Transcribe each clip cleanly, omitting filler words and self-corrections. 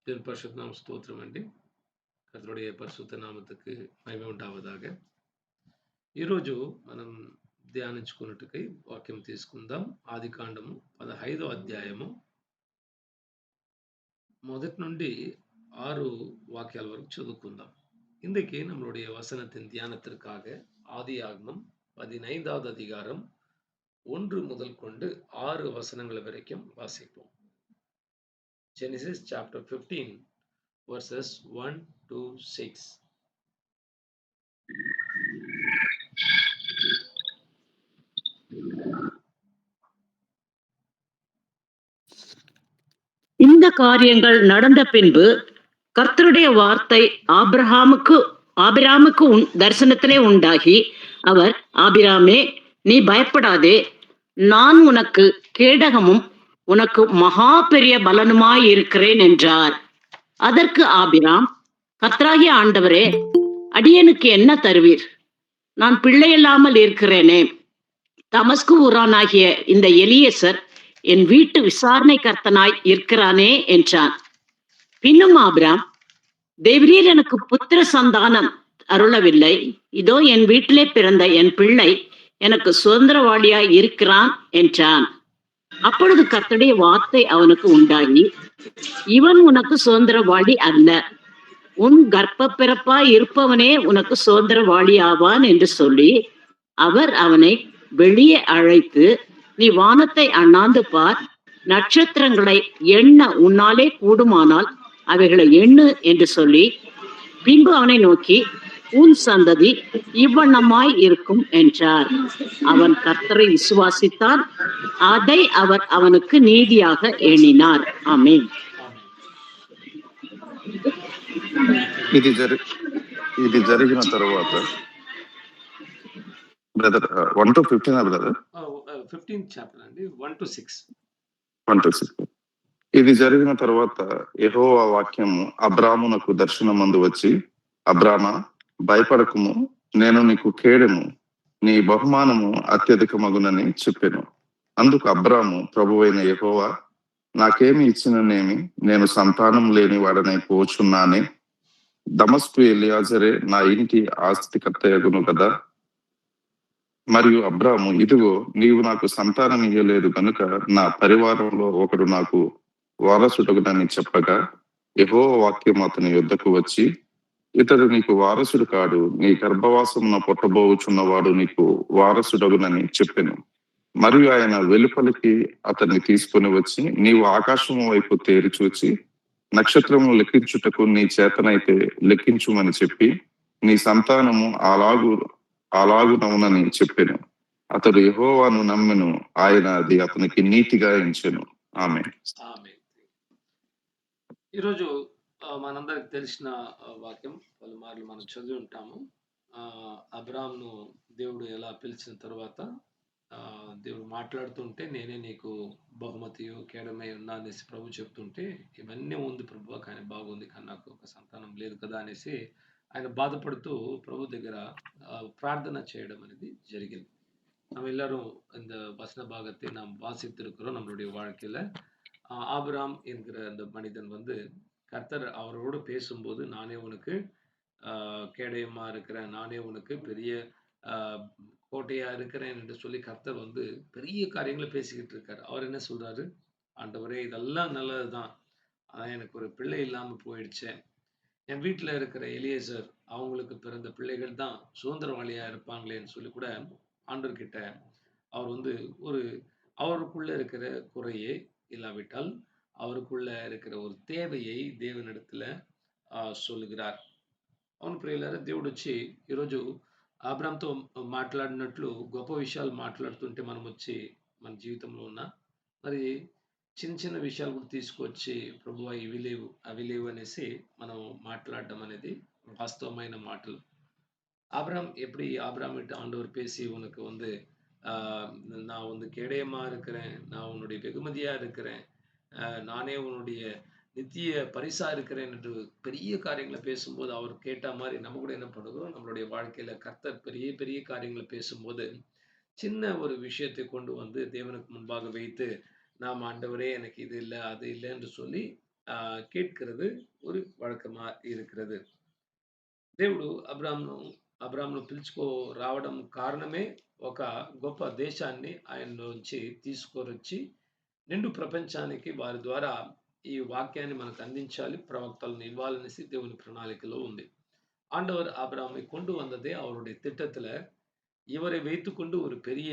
దేవుని పరిశుద్ధ నామ స్తోత్రం అండి. కర్తరుடைய పరిశుద్ధ నామத்துக்கு మహిమ ఉండావதாக. ఈరోజు మనం ధ్యానించుకున్నట్టుకై వాక్యం తీసుకుందాం. ఆదికాండము 15వ అధ్యాయము முதல் నుండి 6 வாக்கியால் வரை சதுக்குந்தாம். இன்றைக்கு நம்மளுடைய வசனத்தின் தியானத்திற்காக ஆதியாகமம் 15வது அதிகாரம் 1 முதல் கொண்டு 6 வசனங்கள் வரைக்கும் வாசிப்போம். Genesis chapter 15 verses 1 to 6. இந்த காரியங்கள் நடந்த பின்பு கர்த்தருடைய வார்த்தை ஆபிராமுக்கு தரிசனத்திலே உண்டாகி, அவர், ஆபிராமே, நீ பயப்படாதே, நான் உனக்கு கேடகமும் உனக்கு மகா பெரிய பலனுமாய் இருக்கிறேன் என்றார். அதற்கு ஆபிராம், கர்த்தராகிய ஆண்டவரே, அடியனுக்கு என்ன தருவீர்? நான் பிள்ளையில்லாமல் இருக்கிறேனே. தமஸ்கு ஊரானாகிய இந்த எலியேசர் என் வீட்டு விசாரணை கர்த்தனாய் இருக்கிறானே என்றான். பின்னும் ஆபிராம், தேவரீர் எனக்கு புத்திர சந்தானம் அருளவில்லை, இதோ என் வீட்டிலே பிறந்த என் பிள்ளை எனக்கு சுதந்திரவாளியாய் இருக்கிறான் என்றான். அப்பொழுது கர்த்தருடைய வார்த்தை அவனுக்கு உண்டாகி, இவன் உனக்கு சுதந்திரவாளி அல்ல, உன் கர்ப்ப பிறப்பாய் இருப்பவனே உனக்கு சுதந்திரவாளி ஆவான் என்று சொல்லி, அவர் அவனை வெளியே அழைத்து, நீ வானத்தை அண்ணாந்து பார், நட்சத்திரங்களை எண்ண உன்னாலே கூடுமானால் அவைகளை எண்ணு என்று சொல்லி, பின்பு அவனை நோக்கி, உன் சந்ததி இவ்வண்ணமாய் இருக்கும் என்றார். அவன் கர்த்தரை விசுவாசித்தான், அதை அவர் அவனுக்கு நீதியாக எண்ணினார். ஆமென். ఇది జరిగిన తరువాత brother 1 to 15 brother 15th chapter అండి 1 to 6. 1 to 6. ఇది జరిగిన తర్వాత యెహోవా వాక్యము అబ్రామునకు దర్శనమందు వచ్చి, అబ్రామా, భయపడకుము, నేను నీకు కేడెము, నీ బహుమానము అత్యధికమగునని చెప్పెను. అందుకు అబ్రాము, ప్రభువైన యెహోవా, నాకేమి ఇచ్చిననేమి, నేను సంతానం లేని వాడనై పోచున్నానే. దమస్కు ఎలియాజరే నా ఇంటి ఆస్తికర్తయగును కదా. మరియు అబ్రాము, ఇదిగో, నీవు నాకు సంతానం ఇయ్యలేదు కనుక నా పరివారంలో ఒకడు నాకు వారసుడగునని చెప్పగా, యెహోవా వాక్యం అతని యుద్ధకు వచ్చి, ఇతడు నీకు వారసుడు కాడు, నీ గర్భవాసమున పుట్టబోచున్నవాడు నీకు వారసుడగునని చెప్పెను. మరియు ఆయన వెలుపలికి అతన్ని తీసుకొని వచ్చి, నీవు ఆకాశము వైపు తేరి చూచి నక్షత్రము లెక్కించుటకు నీ చేతనైతే లెక్కించుమని చెప్పి, నీ సంతానము అలాగునవునని చెప్పెను. అతడు యెహోవాను నమ్మెను, ఆయన అది అతనికి నీతిగా ఎంచెను. ఆమేన్. ఈరోజు మనందరికి తెలిసిన వాక్యం పలుమార్లు మనం చదివి ఉంటాము. అబ్రాహామును దేవుడు ఎలా పిలిచిన తర్వాత దేవుడు మాట్లాడుతుంటే, నేనే నీకు బహుమతియు కేడమై ఉన్నా అనేసి ప్రభు చెప్తుంటే, ఇవన్నీ ఉంది ప్రభు, కానీ బాగుంది, కానీ నాకు ఒక సంతానం లేదు కదా అనేసి ఆయన బాధపడుతూ ప్రభు దగ్గర ప్రార్థన చేయడం అనేది జరిగింది. நம்ம எல்லாரும் இந்த வசன பாகத்தை நாம் வாசித்திருக்கிறோம் நம்மளுடைய வாழ்க்கையில. ஆபிராம் என்கிற அந்த மனிதன் வந்து கர்த்தர் அவரோடு பேசும்போது, நானே உனக்கு கேடயமா இருக்கிறேன், நானே உனக்கு பெரிய கோட்டையா இருக்கிறேன் என்று சொல்லி கர்த்தர் வந்து பெரிய காரியங்களை பேசிக்கிட்டு இருக்காரு. அவர் என்ன சொல்றாரு? ஆண்டவரே, இதெல்லாம் நல்லதுதான், அதான் எனக்கு ஒரு பிள்ளை இல்லாம போயிடுச்சேன். என் வீட்டில் இருக்கிற எலியேசர் அவங்களுக்கு பிறந்த பிள்ளைகள் தான் சுதந்திரவாளியா இருப்பாங்களேன்னு சொல்லி கூட ஆண்டவர்கிட்ட அவர் வந்து அவருக்குள்ள இருக்கிற குறையை இல்லாவிட்டால் அவருக்குள்ள இருக்கிற ஒரு தேவையை దేవునిடத்துல சொல்லுகிறார். అవును ప్రియులారా, దేవుడు వచ్చి ఈరోజు అబ్రాహాముతో మాట్లాడినట్లు గొప్ప విషయాలు మాట్లాడుతుంటే మనం వచ్చి మన జీవితంలో ఉన్న మరి చిన్న చిన్న విషయాలు కూడా తీసుకొచ్చి, ప్రభువా ఇవి లేవు అవి లేవు అనేసి మనం మాట్లాడడం అనేది వాస్తవమైన మాటలు. ஆபிராம் எப்படி ஆபிராமிட்ட ஆண்டவர் பேசி, உனக்கு வந்து நான் வந்து கேடயமா இருக்கிறேன், நான் உன்னுடைய வெகுமதியா இருக்கிறேன், நானே உன்னுடைய நித்திய பரிசா இருக்கிறேன் என்று பெரிய காரியங்களை பேசும்போது அவர் கேட்ட மாதிரி நம்ம கூட என்ன பண்ணுறோம், நம்மளுடைய வாழ்க்கையில கர்த்தர் பெரிய பெரிய காரியங்களை பேசும்போது சின்ன ஒரு விஷயத்தை கொண்டு வந்து தேவனுக்கு முன்பாக வைத்து, நாம் ஆண்டவரே எனக்கு இது இல்லை அது இல்லை என்று சொல்லி கேட்கிறது ஒரு வழக்கமா இருக்கிறது. దేవుడు అబ్రాహామును రావడం కారణమే ఒక గొప్ప దేశాన్ని ఆయనలోంచి తీసుకొనొచ్చి నిండు ప్రపంచానికి వారి ద్వారా ఈ వాక్యాన్ని మనకు అందించాలి. ప్రవక్తలను ఇవ్వాలనేసి దేవుని ప్రణాళికలో ఉంది. ஆண்டவர் ஆபிரகாமை கொண்டு வந்ததே அவருடைய திட்டத்துல, இவரை வைத்துக்கொண்டு ஒரு பெரிய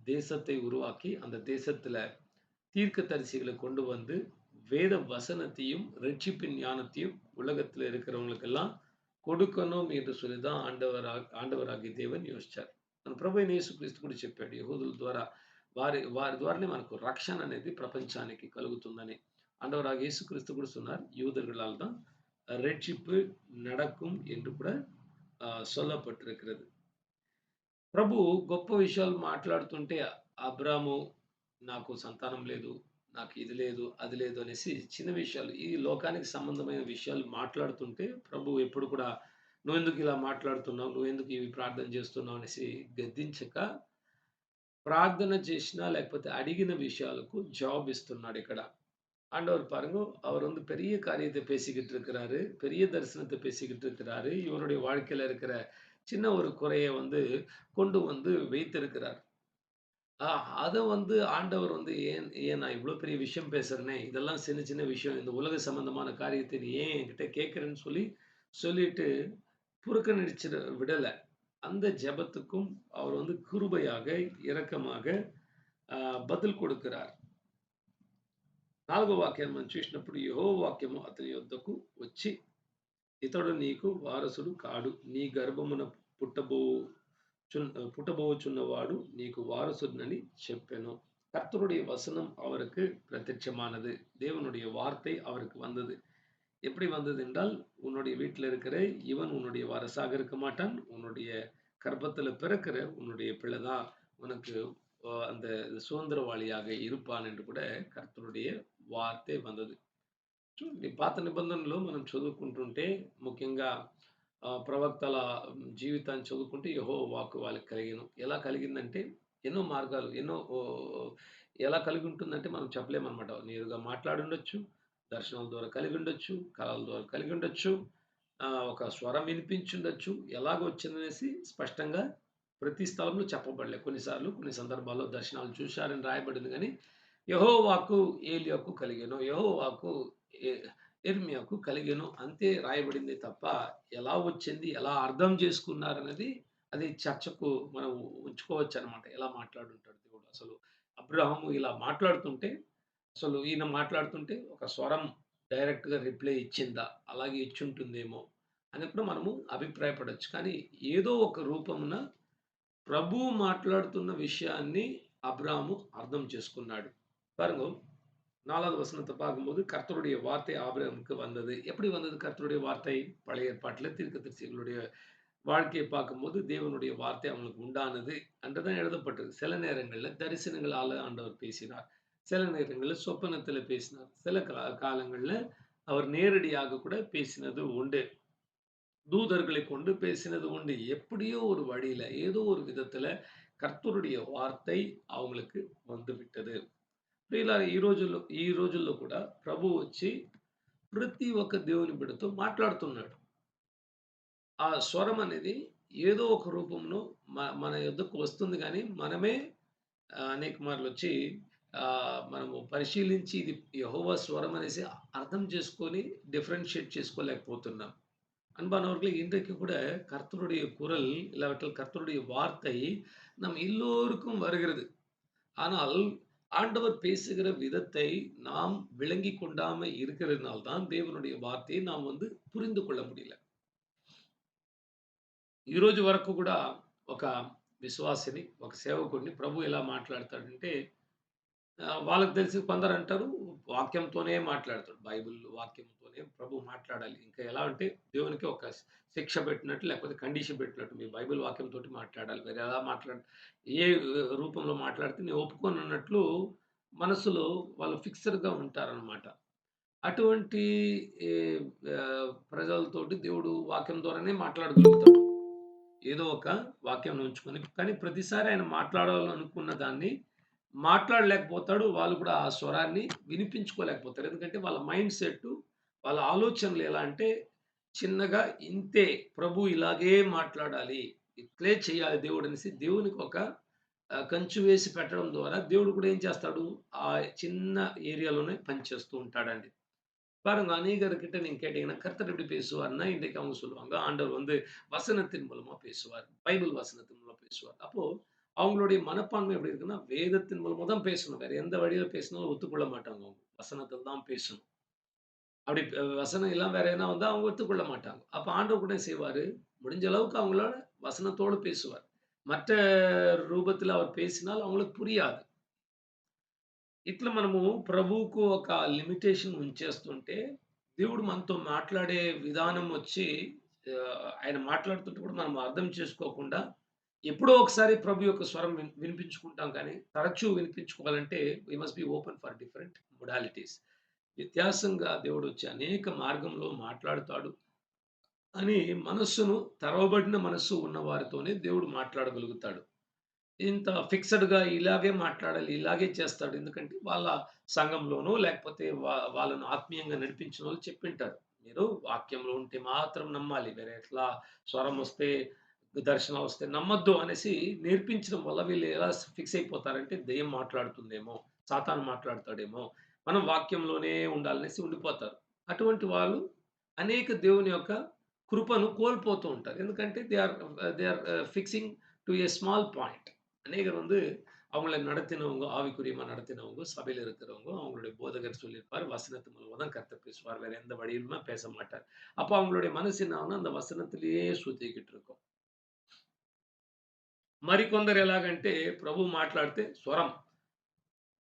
தேசத்தை உருவாக்கி, அந்த தேசத்துல தீர்க்கதரிசிகளை கொண்டு வந்து, வேத வசனத்தையும், ரட்சிப்பின் ஞானத்தையும் உலகத்துல இருக்கிறவங்களுக்கெல்லாம் கொடுக்கணும் என்று சொல்லிதான் ఆండవరాగిய దేవుని యోచించారు. మన ప్రభువైన యేసుక్రీస్తు కూడా చెప్పాడు. యెహూదుల ద్వారా వారి ద్వారానే మనకు రక్షణ అనేది ప్రపంచానికి కలుగుతుందని. ஆண்டவராகிய యేసుక్రీస్తు కూడా சொன்னார். யூதர்களால் தான் ரட்சிப்பு நடக்கும் என்று కూడా சொல்லப்பட்டிருக்கிறது. ప్రభు గొప్ప విషయాలు మాట్లాడుతుంటే అబ్రాము నాకు సంతానం లేదు, నాకు ఇది లేదు, అది లేదు అనేసి చిన్న విషయాలు, ఈ లోకానికి సంబంధమైన విషయాలు మాట్లాడుతుంటే ప్రభు ఎప్పుడు కూడా నువ్వెందుకు ఇలా మాట్లాడుతున్నావు, నువ్వెందుకు ఇవి ప్రార్థన చేస్తున్నావు అనేసి గద్దించక, ప్రార్థన చేసినా లేకపోతే అడిగిన விஷயாలకు ஜவாப் இస్తున్నాడు ఇక్కడ. ஆண்டவர் பாருங்க, அவர் வந்து பெரிய காரியத்தை பேசிக்கிட்டு இருக்கிறாரு. பெரிய தரிசனத்தை பேசிக்கிட்டு இருக்கிறாரு. இவருடைய வாழ்க்கையில இருக்கிற சின்ன ஒரு குறைய வந்து கொண்டு வந்து வைத்திருக்கிறார். அத வந்து ஆண்டவர் வந்து ஏன் ஏன் நான் இவ்ளோ பெரிய விஷயம் பேசுறேனே, இதெல்லாம் சின்ன சின்ன விஷயம். இந்த உலக சம்பந்தமான காரியத்தை நீ ஏன் என்கிட்ட கேட்கிறேன்னு சொல்லிட்டு புறக்கணிச்சிட விடல. அந்த ஜெபத்துக்கும் அவர் வந்து கிருபையாக, இரக்கமாக பதில் கொடுக்கிறார். 4వ వాక్యాన్ని మనం చూసినప్పుడు, యెహోవా వాక్యము అతని యొద్దకు వచ్చి, ఇతడు నీకు వారసుడు కాడు, నీ గర్భమున புட்டபோச்சுன்னவாடு நீக்கு வாரசுடனி செப்பெனோ. கர்த்தருடைய வசனம் அவருக்கு பிரத்யட்சமானது. தேவனுடைய வார்த்தை அவருக்கு வந்தது. எப்படி வந்தது என்றால், உன்னுடைய வீட்டில் இருக்கிற இவன் உன்னுடைய வாரசாக இருக்க மாட்டான். உன்னுடைய கர்ப்பத்துல பிறக்கிற உன்னுடைய பிள்ளைதான் உனக்கு அந்த சுதந்திரவாளியாக இருப்பான் என்று కూడా కర్తరుடைய వార్తే వందది. చూడండి, పాత నిబంధనలో మనం చదువుకుంటుంటే ముఖ్యంగా ప్రవక్తల జీవితాన్ని చదువుకుంటే యెహోవా వాక్కు వాళ్ళకి కలిగెను. ఎలా కలిగిందంటే ఎన్నో మార్గాలు, ఎలా కలిగి ఉంటుందంటే మనం చెప్పలేమనమాట. నేరుగా మాట్లాడుండొచ్చు, దర్శనాల ద్వారా కలిగి ఉండొచ్చు, కళల ద్వారా కలిగి ఉండొచ్చు, ఒక స్వరం వినిపించుండొచ్చు. ఎలాగ వచ్చిందనేసి స్పష్టంగా ప్రతి స్థలంలో చెప్పబడలే. కొన్నిసార్లు కొన్ని సందర్భాల్లో దర్శనాలు చూశారని రాయబడింది గానీ, యెహోవా వాక్కు ఏలియాకు కలిగెను, యెహోవా వాక్కు యిర్మీయాకు కలిగెను అంతే రాయబడిందే తప్ప, ఎలా వచ్చింది, ఎలా అర్థం చేసుకున్నారనేది అది చర్చకు మనం ఉంచుకోవచ్చనమాట. ఎలా మాట్లాడుంటాడు దేవుడు. అసలు అబ్రాహాము ఇలా మాట్లాడుతుంటే, అసలు ఈయన మాట్లాడుతుంటే ఒక స్వరం డైరెక్ట్‌గా రిప్లై ఇచ్చిందా? అలాగే ఇచ్చుంటుందేమో అని కూడా మనము అభిప్రాయపడొచ్చు. కానీ ఏదో ఒక రూపమున ప్రభువు మాట్లాడుతున్న విషయాన్ని అబ్రాహాము అర్థం చేసుకున్నాడు. பாருங்க, 4வது வசனத்தை பார்க்கும்போது, கர்த்தருடைய வார்த்தை ஆபிரகாமுக்கு வந்தது. எப்படி வந்தது கர்த்தருடைய வார்த்தை? பழைய ஏற்பாட்டில தீர்க்கதரிசிகளுடைய வாழ்க்கையை பார்க்கும்போது, தேவனுடைய வார்த்தை அவங்களுக்கு உண்டானது என்றுதான் எழுதப்பட்டது. சில நேரங்கள்ல தரிசனங்களால ஆண்டவர் பேசினார். சில நேரங்கள்ல சொப்பனத்துல பேசினார். சில காலங்கள்ல அவர் நேரடியாக கூட பேசினது உண்டு. தூதர்களை கொண்டு பேசினது உண்டு. எப்படியோ ஒரு வழியில, ఏదో ஒரு విధத்துல కర్తరుடைய వార్த்தை அவங்களுக்கு வந்துவிட்டது. ప్రియులారా, ఈ రోజుల్లో కూడా ప్రభువు వచ్చి ప్రతి ఒక్క దేవుని బిడ్డతో మాట్లాడుతున్నాడు. ఆ స్వరం అనేది ఏదో ఒక రూపంలో మన యొద్దకు వస్తుంది గానీ, మనమే అనేక మార్లొచ్చి మనము పరిశీలించి ఇది యెహోవా స్వరం అనేసి అర్థం చేసుకొని డిఫరెన్షియేట్ చేసుకోలేకపోతున్నాం. அன்பானவர்களே, இன்றைக்கு கூட கர்த்தருடைய குரல் இல்லாவிட்டால் கர்த்தருடைய வார்த்தை நம் எல்லோருக்கும் வருகிறது. ஆனால் ஆண்டவர் பேசுகிற விதத்தை நாம் விளங்கிக் கொண்டாம இருக்கிறதுனால தான் தேவனுடைய வார்த்தையை நாம் வந்து పురిందు కొள்ள முடியல. ఈ రోజు వరకు కూడా ఒక విశ్వాసిని, ఒక సేవకుడిని ప్రభు ఎలా మాట్లాడతాడంటే, వాళ్ళకి తెలిసి కొందరంటారు వాక్యంతోనే మాట్లాడతాడు. బైబిల్ వాక్యంతోనే ప్రభు మాట్లాడాలి. ఇంకా ఎలా అంటే దేవునికి ఒక శిక్ష పెట్టినట్టు, లేకపోతే కండిషన్ పెట్టినట్టు, మీ బైబిల్ వాక్యంతోటి మాట్లాడాలి. వేరే ఎలా ఏ రూపంలో మాట్లాడితే నేను ఒప్పుకోనన్నట్లు మనసులో వాళ్ళు ఫిక్స్‌డ్‌గా ఉంటారనమాట. అటువంటి ప్రజలతోటి దేవుడు వాక్యం ద్వారానే మాట్లాడగలుగుతాడు. ఏదో ఒక వాక్యం ఉంచుకొని. కానీ ప్రతిసారి ఆయన మాట్లాడాలనుకున్న దాన్ని మాట్లాడలేకపోతాడు. వాళ్ళు కూడా ఆ స్వరాన్ని వినిపించుకోలేకపోతారు. ఎందుకంటే వాళ్ళ మైండ్ సెట్టు, వాళ్ళ ఆలోచనలు ఎలా అంటే చిన్నగా ఇంతే ప్రభు ఇలాగే మాట్లాడాలి. ఇట్లే చేయాలి దేవుడనేసి దేవునికి ఒక కంచె వేసి పెట్టడం ద్వారా దేవుడు కూడా ఏం చేస్తాడు? ఆ చిన్న ஏரியாలోనే பணிచేస్తూ ఉంటాడండి. பாருங்க அநேகர்கிட்ட நீங்க கேட்டீங்கன்னா, கர்த்தர் எப்படி பேசுவார்ன்னா, இன்றைக்கு அவங்க சொல்லுவாங்க, ஆண்டவர் வந்து வசனத்தின் மூலமா பேசுவார். பைபிள் வசனத்தின் மூலமா பேசுவார். அப்போ அவங்களுடைய மனப்பான்மை எப்படி இருக்குன்னா, வேதத்தின் மூலமா தான் பேசணும். வேற எந்த வழியில பேசினாலும் ஒத்துக்கொள்ள மாட்டாங்க அவங்க. வசனத்தில தான் பேசணும். அப்படி வசனம் இல்லாம வேற எதுனா வந்தா அவங்க ஒத்துக்கொள்ள மாட்டாங்க. அப்ப ஆண்டவர் கூட என்ன செய்வாரு, முடிஞ்ச அளவுக்கு அவங்களோட வசனத்தோடு பேசுவார். மற்ற రూపத்தில அவர் பேசினால் அவங்களுக்கு புரியாது. ఇట్లా మనము ప్రభువుకు ఒక లిమిటేషన్ ఉంచేస్తుంటే, దేవుడు మనతో మాట్లాడే విధానం వచ్చి ఆయన మాట్లాడుతుంటే కూడా మనం అర్థం చేసుకోకుండా, ఎప్పుడో ఒకసారి ప్రభు యొక్క స్వరం వినిపించుకుంటాం కానీ, తరచూ వినిపించుకోవాలంటే we must be open for different modalities. వ్యత్యాసంగా దేవుడొచ్చి అనేక మార్గంలో మాట్లాడుతాడు అని మనస్సును తెరవబడిన మనస్సు ఉన్న వారితోనే దేవుడు మాట్లాడగలుగుతాడు. ఇంత ఫిక్స్‌డ్‌గా ఇలాగే మాట్లాడాలి, ఇలాగే చేస్తాడు. ఎందుకంటే వాళ్ళ సంఘంలోనో లేకపోతే వాళ్ళను ఆత్మీయంగా నడిపించినోళ్ళు చెప్పింటారు. మీరు వాక్యంలో ఉంటే మాత్రం నమ్మాలి. వేరే ఎట్లా స్వరమొస్తే, దర్శనాలొస్తే నమ్మొద్దు అనేసి నేర్పించడం వల్ల వీళ్ళు ఎలా ఫిక్స్ అయిపోతారంటే దెయ్యం మాట్లాడుతుందేమో, సాతాను మాట్లాడతాడేమో, మనం వాక్యంలోనే ఉండాలనేసి ఉండిపోతారు. అటువంటి వాళ్ళు అనేక దేవుని యొక్క కృపను కోల్పోతూ ఉంటారు. ఎందుకంటే they are fixing to a small point. அநேகர் வந்து அவங்கள நடத்தினவங்க, ஆவிக்குரியமா நடத்தினவங்க, சபையில இருக்கிறவங்க, அவங்களுடைய போதகர் சொல்லியிருப்பார். வசனத்து மூலமா தான் கர்த்தர் பேசுவார். வேற எந்த வழியிலுமே பேச மாட்டார். அப்ப அவங்களுடைய మనసు என்ன ఆగునా அந்த వసనத்திலேயே సుతికిட்டு இருக்கும். మరికొందరు ఎలాగంటే ప్రభువు మాట్లాడితే స్వరం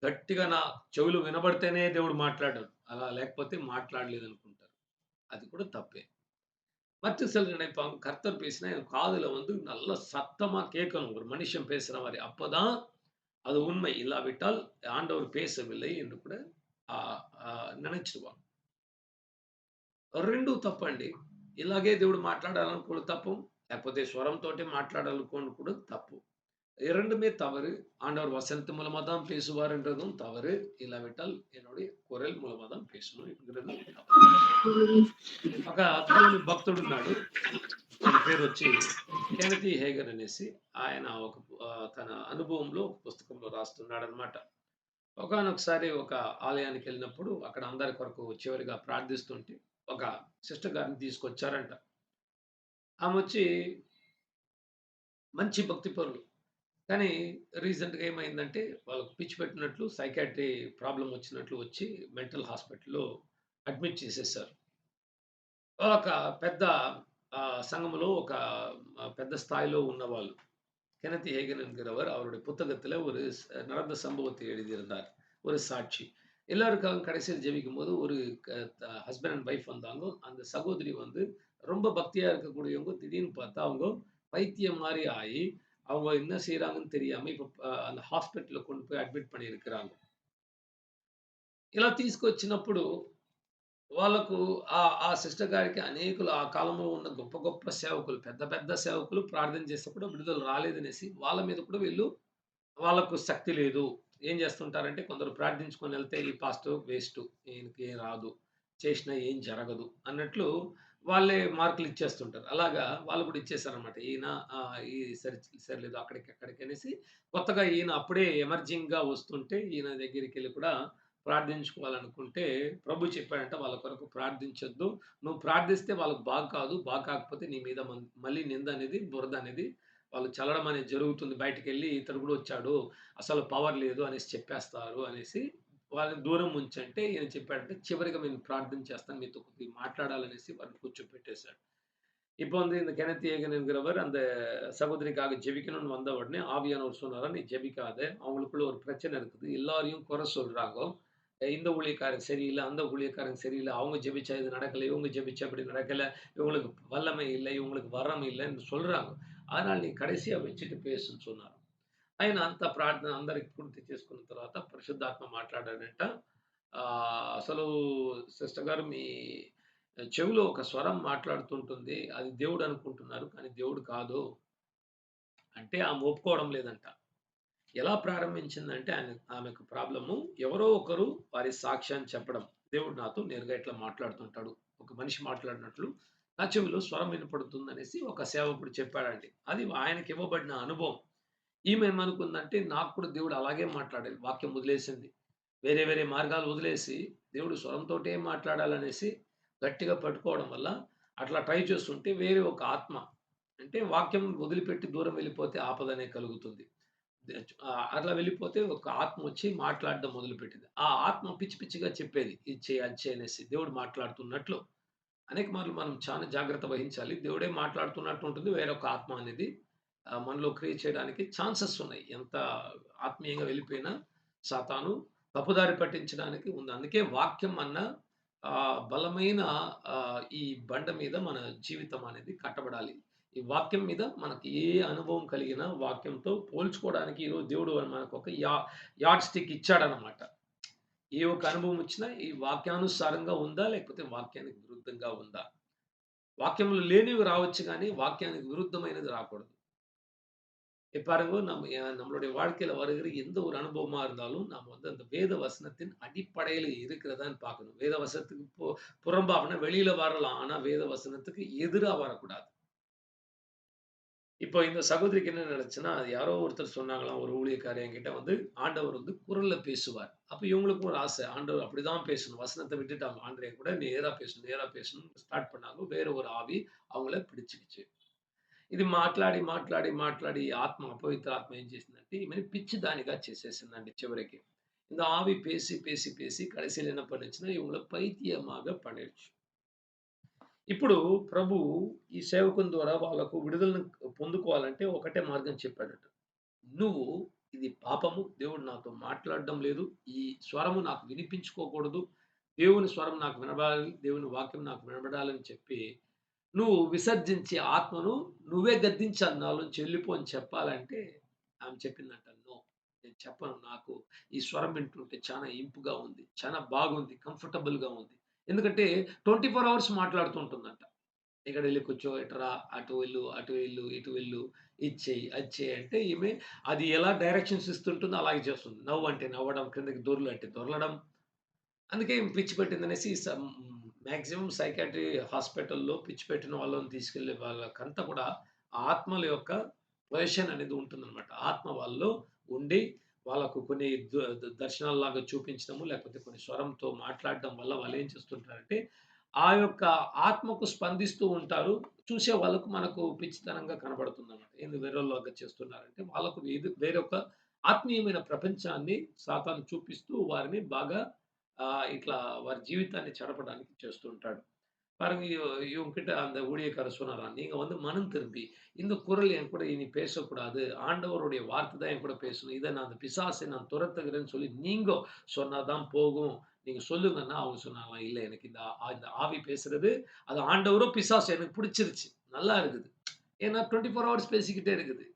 గట్టిగా నా చెవులు వినబడితేనే దేవుడు మాట్లాడాడు. అలా లేకపోతే మాట్లాడలేదనుకుంటారు. అది కూడా తప్పే. மற்ற சிலர் நினைப்பாங்க, கர்த்தர் பேசினா என் காதுல வந்து நல்ல சத்தமா கேட்கணும். ஒரு மனுஷன் பேசுற மாரி. அப்பதான் அது உண்மை. இல்லாவிட்டால் ஆண்டவர் பேசவில்லை என்று கூட ఆ ననచ్చువాం. 2 తప్పండి. ఇలాగే దేవుడు మాట్లాడాలనుకోవడం తప్పు. లేకపోతే స్వరంతోటి మాట్లాడాలనుకోవడం కూడా తప్పు. 2மே தவறு. ஆண்டவர் வசனத்து மூலமா தான் பேசுவார்ன்றதும் தவறு. இல்லாவிட்டால் என்னுடைய குரல் மூலமா தான் பேசணும் என்கிறது தவறு. ఒక దేవుని భక్తుడున్నాడు. ఆయన పేరొచ్చి కెనెతీ హేగన్ అనేసి. ఆయన ఒక తన అనుభవంలో ఒక పుస్తకంలో రాస్తున్నాడనమాట. ఒకానొకసారి ఒక ఆలయానికెళ్ళినప్పుడు అక్కడ అందరి కొరకు చివరిగా ప్రార్థిస్తుంటే ఒక సిస్టర్ గారిని తీసుకొచ్చారంట. ఆమొచ్చి మంచి భక్తి పరులు. కానీ రీసెంట్‌గా ఏమైందంటే వాళ్ళకి పిచ్చి పెట్టినట్లు సైకియాట్రీ ప్రాబ్లమ్ వచ్చినట్లు వచ్చి మెంటల్ హాస్పిటల్‌లో అడ్మిట్ చేసేసారు. ఒక పెద్ద సంఘములో ఒక பெத்த ஸ்தாயிலோ ఉన్నవాళ్ళు. கென்னதி ஹேகன் என்கிறவர் அவருடைய புத்தகத்தில ஒரு நடந்த சம்பவத்தை எழுதியிருந்தார். ஒரு சாட்சி. எல்லாருக்காகவும் கடைசியில ஜெபிக்கும்போது ஒரு க த ஹஸ்பண்ட் அண்ட் வைஃப் வந்தாங்க. அந்த சகோதரி வந்து ரொம்ப பக்தியா இருக்கக்கூடியவங்க. திடீர்னு பார்த்தா அவங்க பைத்தியம் மாரி ஆயி, அவங்க என்ன செய்றாங்கன்னு தெரியாம இப்ப அந்த హాస్పిటల్‌లో கொண்டு போய் అడ్మిట్ பண்ணியிருக்கிறாங்க. ఇలా తీసుకొచ్చినప్పుడు వాళ్ళకు ఆ సిస్టర్ గారికి అనేకులు ఆ కాలంలో ఉన్న గొప్ప గొప్ప సేవకులు, పెద్ద పెద్ద సేవకులు ప్రార్థన చేస్తే కూడా విడుదల రాలేదనేసి వాళ్ళ మీద కూడా వీళ్ళు వాళ్ళకు శక్తి లేదు. ఏం చేస్తుంటారంటే కొందరు ప్రార్థించుకొనెళ్తే ఈ పాస్టర్ వేస్టు. ఈయనకి ఏం రాదు. చేసినా ఏం జరగదు అన్నట్లు వాళ్ళే మార్కులు ఇచ్చేస్తుంటారు. అలాగా వాళ్ళు కూడా ఇచ్చేసారన్నమాట. ఈయన ఈ సరిలేదు అక్కడికి, అక్కడికి అనేసి కొత్తగా ఈయన అప్పుడే ఎమర్జింగ్‌గా వస్తుంటే ఈయన దగ్గరికెళ్ళి కూడా ప్రార్థించుకోవాలనుకుంటే ప్రభు చెప్పాడంట వాళ్ళ కొరకు ప్రార్థించొద్దు. నువ్వు ప్రార్థిస్తే వాళ్ళకి బాగు కాదు. బాగు కాకపోతే నీ మీద మళ్ళీ నింద అనేది, బురద అనేది వాళ్ళు చల్లడం అనేది జరుగుతుంది. బయటికెళ్ళి ఇతడు కూడా వచ్చాడు. అసలు పవర్ లేదు అనేసి చెప్పేస్తారు అనేసి వాళ్ళని దూరం ఉంచంటే ఈయన చెప్పాడంటే చివరిగా నేను ప్రార్థన చేస్తాను. మీతో కొద్దిగా మాట్లాడాలనేసి వారిని కూర్చోపెట్టేసాడు. இப்போ வந்து இந்த கென்னத் ஏகன் என்கிறவர் அந்த சகோதரிக்காக ஜெபிக்கணும்னு வந்த உடனே ஆவியானவர் சொன்னாராம், "நீ ஜெபிக்காத. அவங்களுக்குள்ள ஒரு பிரச்சனை இருக்குது. எல்லாரையும் குறை சொல்றாங்க. இந்த ஊழியக்காரன் சரியில்ல, அந்த ஊழியக்காரன் சரியில்ல. அவங்க ஜெபிச்சா இது நடக்கல, இவங்க ஜெபிச்சா இப்படி நடக்கல. இவங்களுக்கு வல்லமை இல்ல, இவங்களுக்கு వరం இல்லன்னு சொல்றாங்க. அதனால நீ కடைసియా வச்சுட்டு பேசுன்னு" சொன்னாராம். ఆయన అంత ప్రార్థన అందరికి పూర్తి చేసుకున్న తర్వాత పరిశుద్ధాత్మ మాట్లాడాడంట. అసలు సిస్టర్ గారు మీ చెవిలో ఒక స్వరం మాట్లాడుతుంటుంది. అది దేవుడు అనుకుంటున్నారు. కానీ దేవుడు కాదు. అంటే ఆమె ఒప్పుకోవడం లేదంట. ఎలా ప్రారంభించిందంటే ఆమెకు ప్రాబ్లము ఎవరో ఒకరు వారి సాక్ష్యాన్ని చెప్పడం. దేవుడు నాతో నేరుగా ఇట్లా మాట్లాడుతుంటాడు. ఒక మనిషి మాట్లాడినట్లు నా చెవిలో స్వరం వినపడుతుందనేసి ఒక సేవకుడు చెప్పాడండి. అది ఆయనకి ఇవ్వబడిన అనుభవం. ఈమె ఏమనుకుందంటే నాకు కూడా దేవుడు అలాగే మాట్లాడాలి. వాక్యం వదిలేసింది. వేరే వేరే మార్గాలు వదిలేసి దేవుడు స్వరంతోటే మాట్లాడాలనేసి గట్టిగా పట్టుకోవడం వల్ల అట్లా ట్రై చేస్తుంటే వేరే ఒక ఆత్మ అంటే వాక్యం వదిలిపెట్టి దూరం వెళ్ళిపోతే ఆపదనే కలుగుతుంది. అట్లా వెళ్ళిపోతే ఒక ఆత్మ వచ్చి మాట్లాడడం మొదలుపెట్టింది. ఆ ఆత్మ పిచ్చి పిచ్చిగా చెప్పేది. ఇది చెయ్యి, అది చెయ్యి అనేసి దేవుడు మాట్లాడుతున్నట్లు. అనేక మార్లు మనం చాలా జాగ్రత్త వహించాలి. దేవుడే మాట్లాడుతున్నట్టు ఉంటుంది. వేరొక ఆత్మ అనేది మనలో క్రియ చేయడానికి ఛాన్సెస్ ఉన్నాయి. ఎంత ఆత్మీయంగా వెళ్ళిపోయినా సాతాను తప్పుదారి పట్టించడానికి ఉంది. అందుకే వాక్యం అన్న బలమైన ఈ బండ మీద మన జీవితం అనేది కట్టబడాలి. ఈ వాక్యం మీద మనకి ఏ అనుభవం కలిగినా వాక్యంతో పోల్చుకోవడానికి ఈరోజు దేవుడు మనకొక యార్డ్ స్టిక్ ఇచ్చాడనమాట. ఏ ఒక్క అనుభవం వచ్చినా ఈ వాక్యానుసారంగా ఉందా? లేకపోతే వాక్యానికి విరుద్ధంగా ఉందా? వాక్యములు లేనివి రావచ్చు గానీ, వాక్యానికి விருத்தమైనది రాకూడదు. பாருங்க நம்மளுடைய வாழ்க்கையில வருகிற எந்த ஒரு அனுபவமா இருந்தாலும், நாம வந்து அந்த வேத வசனத்தின் அடிப்படையில இருக்கிறதான்னு பார்க்கணும். வேத வசனத்துக்கு புறம்பாகனா வெளியில வரலாம். ஆனா வேத வசனத்துக்கு எதிரா வரக்கூடாது. இப்போ இந்த சகோதரிக்கு என்ன நடந்துச்சுன்னா, யாரோ ஒருத்தர் சொன்னாங்களாம், ஒரு ஊழியக்காரர் என்கிட்ட வந்து, ஆண்டவர் வந்து குரல்ல பேசுவார். அப்ப இவங்களுக்கும் ஒரு ஆசை. ஆண்டவர் அப்படிதான் பேசணும். வசனத்த விட்டுட்டாங்க. ஆண்டவரே கூட நேரா பேசணும், நேரா பேசணும்னு ஸ்டார்ட் பண்ணாங்க. வேற ஒரு ஆவி அவங்கள பிடிச்சுக்கிச்சு. ఇది మాట్లాడి, మాట్లాడి, మాట్లాడి ఆత్మ అపవిత్ర ఆత్మ ఏం చేసిందంటే, ఈమెని పిచ్చిదానిగా చేసేసిందండి చివరికి. இந்த ஆவி பேசி, பேசி, பேசி கடைசியில என்ன பண்ணுச்சுன்னா, இவங்கள பைத்தியமாக பண்ணிடுச்சு. ఇప్పుడు ప్రభువు ఈ సేవకుని ద్వారా వాళ్ళకు విడుదలను పొందుకోవాలంటే ఒకటే మార్గం చెప్పాడట. నువ్వు ఇది పాపము. దేవుడు నాతో మాట్లాడడం లేదు. ఈ స్వరము నాకు వినిపించుకోకూడదు. దేవుని స్వరం నాకు వినబడాలి. దేవుని వాక్యం నాకు వినబడాలని చెప్పి, నువ్వు విసర్జించే ఆత్మను నువ్వే గద్దించాలి. నాలోంచి వెళ్ళిపో అని చెప్పాలంటే, ఆమె చెప్పిందంట, "నో. నేను చెప్పను. నాకు ఈ స్వరం వింటుంటే చానా ఇంపుగా ఉంది. చానా బాగుంది. కంఫర్టబుల్‌గా ఉంది." ఎందుకంటే 24 అవర్స్ మాట్లాడుతూ ఉంటుందంట. ఇక్కడెళ్లి కూర్చో, ఇటు రా, అటు వెళ్ళు, అటు వెళ్ళు, ఇటు వెళ్ళు, ఇది చెయ్యి, అది చెయ్యి అంటే ఈమె అది ఎలా డైరెక్షన్స్ ఇస్తుంటుందో అలాగే చేస్తుంది. నవ్వు అంటే నవ్వడం, కిందకి దొర్లు అంటే దొర్లడం. అందుకే ఈమె పిచ్చి పట్టిందనేసి మాక్సిమం సైకియాట్రీ హాస్పిటల్‌లో పిచ్చి పెట్టిన వాళ్ళని తీసుకెళ్ళే వాళ్ళకంతా కూడా ఆత్మల యొక్క పొజిషన్ అనేది ఉంటుందన్నమాట. ఆత్మ వాళ్ళలో ఉండి వాళ్ళకు కొన్ని దర్శనాల్లాగా చూపించడము, లేకపోతే కొన్ని స్వరంతో మాట్లాడడం వల్ల వాళ్ళేం చేస్తుంటారంటే ఆ యొక్క ఆత్మకు స్పందిస్తూ ఉంటారు. చూసే వాళ్ళకు మనకు పిచ్చితనంగా కనబడుతుందన్నమాట. ఏంది వేరోళ్ళలాగా చేస్తున్నారంటే, వాళ్ళకు వేరొక ఆత్మీయమైన ప్రపంచాన్ని సాతాను చూపిస్తూ వారిని బాగా ఇట్లా వారి జీవితాన్ని చెడపడానికి చేస్తూ ఉంటాడు. பாருங்க இவங்ககிட்ட அந்த ஊழியக்காரர் சொன்னாராம், "நீங்க வந்து மனம் திரும்பி, இந்த குரல் என் கூட இனி பேசக்கூடாது. ஆண்டவருடைய வார்த்தை தான் என் கூட பேசணும். இத நான் அந்த பிசாசை நான் துரத்துகிறேன்னு சொல்லி நீங்க சொன்னா தான் போகும். நீங்க சொல்லுங்கன்னா." அவங்க சொன்னாங்களாம், "இல்ல எனக்கு இந்த ஆவி பேசுறது, அது ஆண்டவரோ, பிசாசோ எனக்கு பிடிச்சிருச்சு. நல்லா இருக்குது." ஏன்னா 24 ஹவர்ஸ் பேசிக்கிட்டே இருக்குது.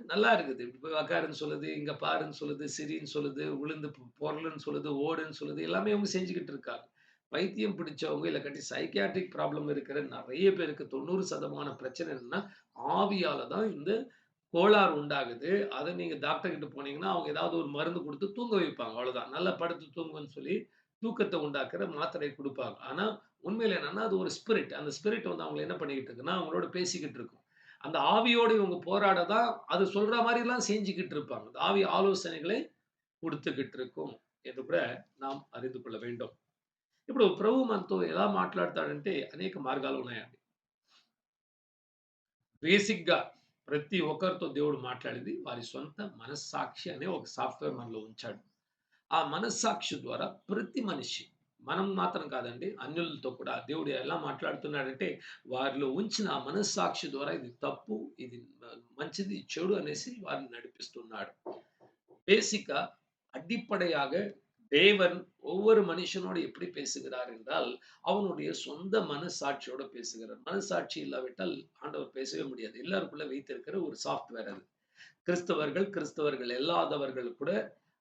நல்லா இருக்குது. இப்ப உக்காருன்னு சொல்லுது, இங்க பாருன்னு சொல்லுது, சிரின்னு சொல்லுது, விழுந்து பொறலுன்னு சொல்லுது, ஓடுன்னு சொல்லுது. எல்லாமே இவங்க செஞ்சுகிட்டு இருக்காங்க. பைத்தியம் பிடிச்சவங்க, இல்லாட்டி சைக்கியாட்ரிக் ப்ராப்ளம் இருக்கிற நெறைய பேருக்கு 90% பிரச்சனை என்னன்னா, ஆவியால தான் இந்த கோளாறு உண்டாகுது. அத நீங்க டாக்டர் கிட்ட போனீங்கன்னா, அவங்க ஏதாவது ஒரு மருந்து குடுத்து தூங்க வைப்பாங்க. அவ்வளோதான். நல்லா படுத்து தூங்குன்னு சொல்லி, தூக்கத்த உண்டாக்குற மாத்திரை குடுப்பாங்க. ஆனா, உண்மையில என்னன்னா, அது ஒரு ஸ்பிரிட். அந்த ஸ்பிரிட் வந்து அவங்கள என்ன பண்ணிக்கிட்டு இருக்குன்னா, அவங்களோட பேசிக்கிட்டு இருக்கும். அந்த ஆவியோடு இவங்க போராட தான், அது சொல்ற மாரிலாம் செஞ்சுகிட்டு இருப்பாங்க. அந்த ஆவி ఆలోచనகளை కుడుతుகிட்டு இருக்கும் என்று కూడా நாம் அறிந்து கொள்ள வேண்டும். ఇప్పుడు ప్రభు మనతో ఎలా మాట్లాడతాడంటే అనేక మార్గాలు ఉన్నాయండి. బేసిక్‌గా ప్రతి ఒక్కరితో దేవుడు మాట్లాడేది వారి సొంత మనస్సాక్షి అనే ఒక సాఫ్ట్‌వేర్ మనలో ఉంచాడు. ఆ మనస్సాక్షి ద్వారా ప్రతి మనిషి మనం మాత్రం కాదండి అన్యులతో కూడా దేవుడు ఎలా మాట్లాడుతున్నాడంటే వారిలో ఉంచిన ఆ మనస్సాక్షి ద్వారా ఇది తప్పు, ఇది మంచిది, చెడు అనేసి వారిని నడిపిస్తున్నాడు. பேசிக்கா அடிப்படையாக தேவன் ஒவ்வொரு மனுஷனோடு எப்படி பேசுகிறார் என்றால், அவனுடைய சொந்த மனசாட்சியோட பேசுகிறார். மனசாட்சி இல்லாவிட்டால் ஆண்டவர் பேசவே முடியாது. எல்லாருக்குள்ள வைத்திருக்கிற ஒரு சாஃப்ட்வேர் அது. கிறிஸ்தவர்கள், கிறிஸ்தவர்கள் அல்லாதவர்கள் கூட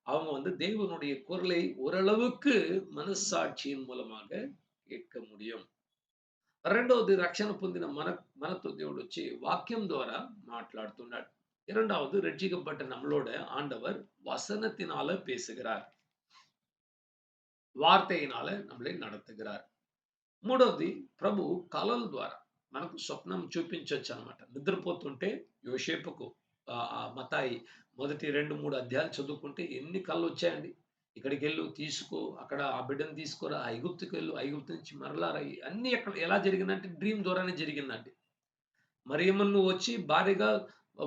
அவங்க வந்து தேவனுடைய குரலை ஓரளவுக்கு మనస్సాక్షిயின் మూలமாக கேட்க முடியும். రెండోది రక్షణ పొందిన మనతో దేవుడొచ్చి వాక్యం ద్వారా మాట్లాడుతున్నాడు. இரண்டாவது, ரட்சிக்கப்பட்ட நம்மளோட ஆண்டவர் வசனத்தினால பேசுகிறார். వార్తయినాల நம்மளை நடத்துகிறார். మూడవది ప్రభు కలల ద్వారా మనకు స్వప్నం చూపించొచ్చు అనమాట. నిద్రపోతుంటే యోసేపుకు మతాయి మొదటి 2, 3 అధ్యాయాలు చదువుకుంటే ఎన్ని కళ్ళు వచ్చాయండి. ఇక్కడికెళ్ళు తీసుకో, అక్కడ ఆ బిడ్డను తీసుకురా, ఐగుప్తుకెళ్ళు, ఐగుప్తు నుంచి మరలా రా, అన్నీ ఎక్కడ ఎలా జరిగిందంటే డ్రీమ్ ద్వారానే జరిగిందండి. మరియమ్మను వచ్చి భార్యగా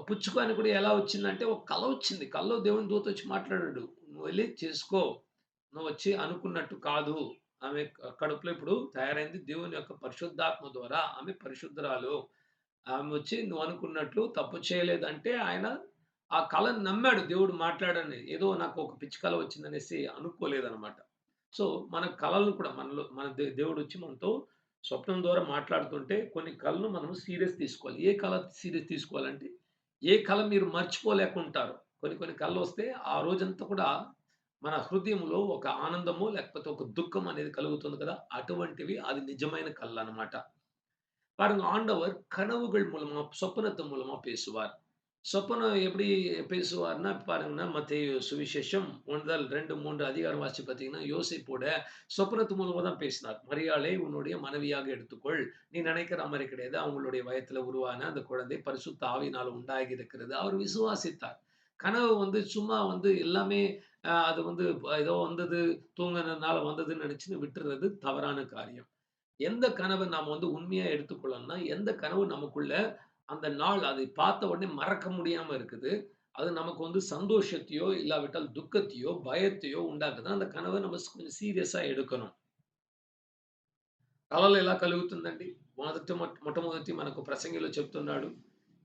పుచ్చుకో అని కూడా ఎలా వచ్చిందంటే ఒక కల వచ్చింది. కల్లో దేవుని దూత వచ్చి మాట్లాడాడు. "నువ్వు వెళ్లి చేసుకో. నువ్వు వచ్చి అనుకున్నట్టు కాదు. ఆమె కడుపులో ఇప్పుడు తయారైంది దేవుని యొక్క పరిశుద్ధాత్మ ద్వారా. ఆమె పరిశుద్ధురాలు. ఆమె వచ్చి నువ్వు అనుకున్నట్లు తప్పు చేయలేదంటే" ఆయన ఆ కలను నమ్మాడు దేవుడు మాట్లాడని. ఏదో నాకు ఒక పిచ్చి కల వచ్చిందనేసి అనుకోలేదనమాట. సో, మన కలలను కూడా మనలో మన దేవుడొచ్చి మనతో స్వప్నం ద్వారా మాట్లాడుతుంటే కొన్ని కలను మనం సీరియస్ తీసుకోవాలి. ఏ కల సీరియస్ తీసుకోవాలంటే, ఏ కల మీరు మర్చిపోలేకుంటారో. కొన్ని కొన్ని కలలొస్తే ఆ రోజంతా కూడా మన హృదయంలో ఒక ఆనందమో, లేకపోతే ఒక దుఃఖం అనేది కలుగుతుంది కదా! అటువంటివి అది நிஜమైన கல்லனమాట. பாருங்க ஆண்டவர் கனவுகள் மூலமா, சொப்பனத்து மூலமா பேசுவார். சொப்பனம் எப்படி பேசுவார்ன்னா, பாருங்கன்னா மத்தேயு சுவிசேஷம் 1 2, 3 அதிகாரம் வாசிச்சு பார்த்தீங்கன்னா, யோசேப்போட சொப்பனத்து மூலமா தான் பேசினார். "மரியாளே உன்னுடைய மனைவியாக எடுத்துக்கொள். நீ நினைக்கிற மாரி கிடையாது. அவங்களுடைய வயத்துல உருவான அந்த குழந்தை பரிசுத்த ஆவியினால உண்டாகி இருக்கிறது." அவர் விசுவாசித்தார். கனவு வந்து சும்மா வந்து எல்லாமே அது வந்து ஏதோ வந்தது, தூங்குனதுனால வந்ததுன்னு நெனச்சுன்னு விட்டுறது தவறான காரியம். எந்த கனவ நாம வந்து உண்மையா எடுத்துக்கொள்ளணும்னா, எந்த கனவு நமக்குள்ள அந்த நாள் அதை பார்த்த உடனே மறக்க முடியாம இருக்குது. அது நமக்கு வந்து சந்தோஷத்தையோ, இல்லாவிட்டால் துக்கத்தையோ, பயத்தையோ உண்டாக்குதுன்னா, அந்த கனவ நம்ம கொஞ்சம் సీరియస్‌గా எடுக்கணும். కలలు ఎలా కలుగుతుందండి? మొట్టమొదటి మనకు ప్రసంగిలో చెప్తున్నాడు.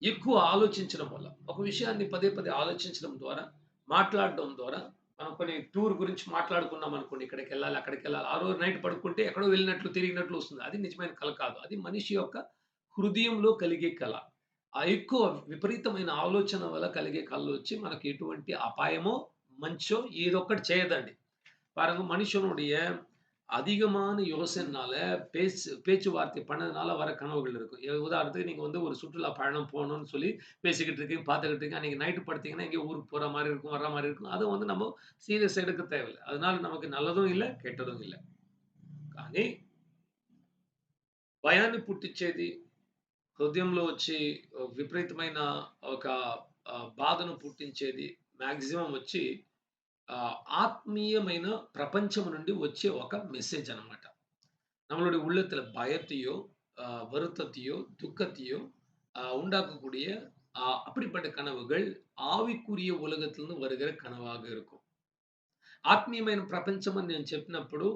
ఎక్కువ ఆలోచించడం వల్ల. ఒక విషయాన్ని పదే పదే ఆలోచించడం ద్వారా, మాట్లాడడం ద్వారా మనం కొన్ని టూర్ గురించి మాట్లాడుకున్నామనుకోండి. ఇక్కడికెళ్ళాలి, అక్కడికెళ్ళాలి. ఆ రోజు నైట్ పడుకుంటే ఎక్కడో వెళ్ళినట్లు, తిరిగినట్లు వస్తుంది. అది నిజమైన కల కాదు. అది మనిషి యొక్క హృదయంలో కలిగే కల. ఆ ఎక్కువ విపరీతమైన ఆలోచన వల్ల కలిగే కలలొచ్చి మనకు ఎటువంటి அபாயமோ, మంచో ఏదొక్కటి చేయదండి. பாருங்க மனுஷனுடைய அதிகமான யோசனைனால பேச்சுவார்த்தை பண்ணதுனால வர கனவுகள் இருக்கும். உதாரணத்துக்கு நீங்க வந்து ஒரு சுற்றுலா பயணம் போணும்னு சொல்லி பேசிக்கிட்டு இருக்கீங்க, பார்த்துக்கிட்டு இருக்கீங்க. அன்னைக்கு நைட் படுத்தீங்கன்னா, எங்கேயோ ஊருக்கு போற மாரி இருக்கும், வர்ற மாரி இருக்கும். அத வந்து நம்ம சீரியஸா எடுக்க தேவையில்ல. அதனால நமக்கு நல்லதும் இல்ல, கெட்டதும் இல்ல. కానీ భయాన్ని పుట్టించేది, హృదయంలో వచ్చి విపరీతమైన ఒక బాధను పుట్టించేది మాక్సిమం వచ్చి ஆத்மீயమైన பிரபஞ்சம் నుండి వచ్చే ఒక மெசேஜ் அனమాట. நம்மளுடைய உள்ளத்துல பயத்தையோ, வருத்தத்தையோ, துக்கத்தையோ உண்டாக்கக்கூடிய அப்படிப்பட்ட கனவுகள் ఆవికుரிய ఉలగத்திலிருந்து வருகிற కనవాగ இருக்கும். ఆత్మీయమైన ప్రపంచం అని నేను చెప్పినప్పుడు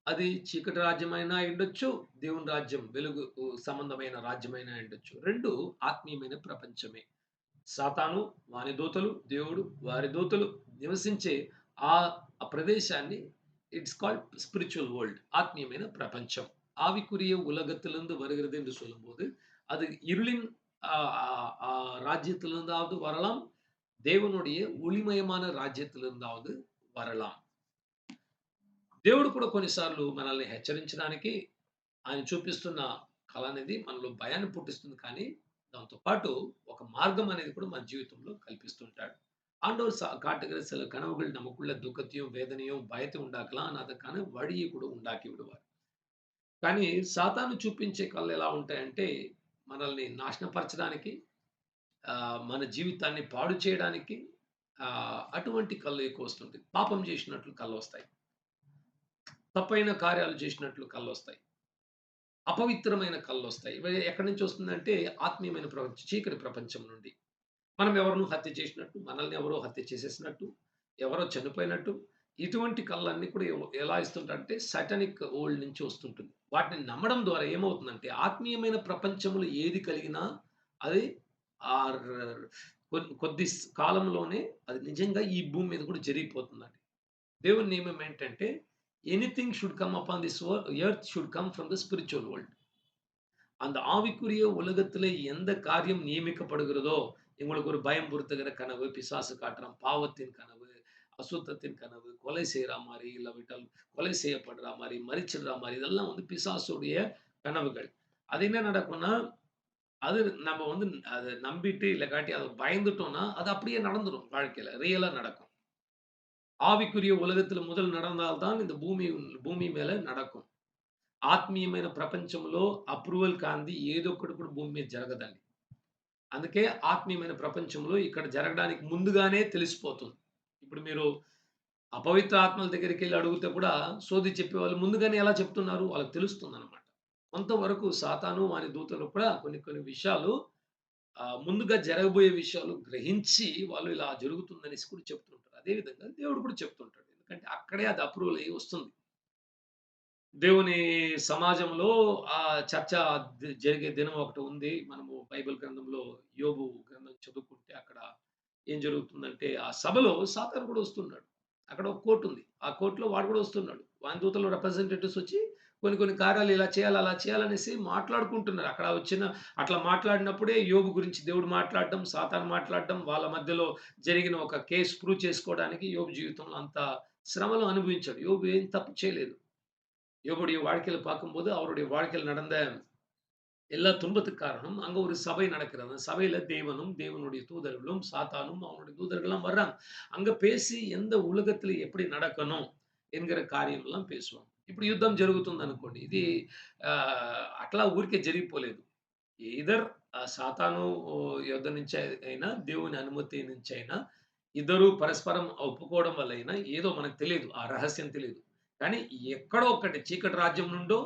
అది చీకటి రాజ్యమైనా అయ్యుండొచ్చు, దేవుని రాజ్యం వెలుగు సంబంధమైన రాజ్యమైనా అయ్యుండొచ్చు. 2 ఆత్మీయమైన ప్రపంచమే. సాతాను, వాని దూతలు, దేవుడు, వారి దూతలు నివసించే ఆ ప్రదేశాన్ని இட்ஸ் கால்ட் ஸ்பிரிச்சுவல் வேர்ல்ட். ஆத்மீயமான பிரபஞ்சம். ஆவிக்குரிய உலகத்திலிருந்து வருகிறது என்று சொல்லும்போது, அது இருளின் அ அ அ ராஜ்யத்திலிருந்தாவது வரலாம். దేవునుடைய ఒளிమయமான రాజ్యத்திலிருந்தாவது வரலாம். దేవుడు కూడా కొన్నిసార్లు మనల్ని హెచ్చరించడానికి ఆయన చూపిస్తున్న కల అనేది మనలో భయాన్ని పుట్టిస్తుంది. కానీ దాంతో పాటు ఒక మార్గం అనేది కూడా మన జీవితంలో కల్పిస్తుంటాడు. ஆண்டவர் காட்டுகிற சில கனவுகள் நமக்குள்ள துக்கத்தையும், வேதனையும், பயத்தையும் உண்டாக்கலாம். ஆனா அதற்கான வழியை கூட உண்டாக்கி விடுவார். కానీ సాతాను చూపించే కళ్ళు ఎలా ఉంటాయంటే, మనల్ని నాశనపరచడానికి, మన జీవితాన్ని పాడు చేయడానికి అటువంటి కళ్ళు ఎక్కువొస్తుంది. పాపం చేసినట్లు కళ్ళొస్తాయి. తప్పైన కార్యాలు చేసినట్లు కళ్ళొస్తాయి. అపవిత్రమైన కళ్ళొస్తాయి. ఇవి ఎక్కడి నుంచి వస్తుందంటే ఆత్మీయమైన ప్రపంచం, చీకటి ప్రపంచం నుండి. మనం ఎవరినో హత్య చేసినట్టు, మనల్ని ఎవరో హత్య చేసేసినట్టు, ఎవరో చనిపోయినట్టు, ఇటువంటి కలలన్నీ కూడా ఎలా ఇస్తుంటారంటే సాటానిక్ వరల్డ్ నుంచి వస్తుంటుంది. వాటిని నమ్మడం ద్వారా ఏమవుతుందంటే ఆత్మీయమైన ప్రపంచంలో ఏది కలిగినా అది ఆహ్, ర్ కొద్ది కాలంలోనే అది నిజంగా ఈ భూమి మీద కూడా జరిగిపోతుందండి. దేవుని నియమం ఏంటంటే anything should come upon this earth should come from the spiritual world. அந்த ஆவிக்குரிய உலகத்திலே எந்த காரியம் நியமிக்கப்படுகிறதோ, உங்களுக்கு ஒரு பயம் பொறுத்துகிற கனவு, பிசாசு காட்டுறான், பாவத்தின் கனவு, அசுத்தத்தின் கனவு, கொலை செய்ற மாரி, இல்லாவிட்டால் கொலை செய்யப்படுற மாரி, மரிச்சிடுற மாரி, இதெல்லாம் வந்து பிசாசுடைய கனவுகள். அது என்ன நடக்கும்னா, அது நம்ம வந்து அத நம்பிட்டு இல்லாட்டி அத பயந்துட்டோம்னா, அது அப்படியே நடந்துரும் வாழ்க்கையில. ரியலா நடக்கும். ஆவிக்குரிய உலகத்துல முதல் நடந்தால் தான் இந்த భూమి మేல நடக்கும். ఆత్మీయమైన ప్రపంచంలో అప్రూవల్ కానిది ఏదో ఒకటి కూడా భూమి మీద జరగదండి. అందుకే ఆత్మీయమైన ప్రపంచంలో ఇక్కడ జరగడానికి ముందుగానే తెలిసిపోతుంది. ఇప్పుడు మీరు అపవిత్ర ఆత్మల దగ్గరికెళ్లి అడిగితే కూడా సోది చెప్పేవాళ్ళు ముందుగానే ఎలా చెప్తున్నారు? వాళ్ళకి తెలుస్తుందన్నమాట. కొంతవరకు సాతాను వాని దూతలు కూడా కొన్ని కొన్ని విషయాలు ముందుగా జరగబోయే విషయాలు గ్రహించి వాళ్ళు ఇలా జరుగుతుందనేసి కూడా చెప్తుంటారు. అదే విధంగా దేవుడు కూడా చెప్తుంటాడు. ఎందుకంటే అక్కడే అది అప్రూవల్ అయ్యి వస్తుంది. దేవుని సమాజంలో చర్చ జరిగే దినం ఒకటి ఉంది. మనము బైబిల్ గ్రంథంలో యోబు గ్రంథం చదువుకుంటే అక్కడ ఏం జరుగుతుందంటే, ఆ సభలో సాతాను కూడా వస్తున్నాడు. అక్కడ ఒక కోర్ట్ ఉంది. ఆ కోర్ట్‌లో వాడు కూడా వస్తున్నాడు. వాని దూతలు రిప్రజెంటేటివ్స్ వచ్చి కొన్ని కొన్ని కార్యాలు ఇలా చేయాలి, అలా చేయాలనేసి మాట్లాడుకుంటున్నారు. అక్కడ వచ్చిన అట్లా మాట్లాడినప్పుడే యోబు గురించి దేవుడు మాట్లాడడం, సాతాను మాట్లాడడం, వాళ్ళ మధ్యలో జరిగిన ఒక కేస్ ప్రూవ్ చేసుకోవడానికి యోబు జీవితంలో అంత శ్రమలు అనుభవించాడు. యోబు ఏం తప్పు చేయలేదు. யோபுடைய வாழ்க்கையில பார்க்கும்போது, அவருடைய வாழ்க்கையில நடந்த எல்லா துன்பத்துக்கு காரணம், அங்க ஒரு சபை நடக்கிறது. அந்த சபையில தேவனும், தேவனுடைய தூதர்களும், சாத்தானும் அவனுடைய தூதர்கள்லாம் வர்றாங்க. அங்க பேசி எந்த ఉలగத்துல எப்படி நடக்கணும் ఎన్கிற కార్యம்லாம் பேசுவாங்க. ఇప్పుడు యుద్ధం జరుగుతుందనుకోండి. ఇది అట్లా ఊరికే జరిగిపోలేదు. ఎయిదర్ సాతాను యుద్ధ నుంచి అయినా, దేవుని అనుమతి నుంచి అయినా, ఇద్దరు పరస్పరం ఒప్పుకోవడం వల్లైనా ఏదో మనకు తెలీదు. ఆ రహస్యం తెలీదు. కానీ ఎక్కడో ఒకటి చీకటి రాజ్యం నుండో,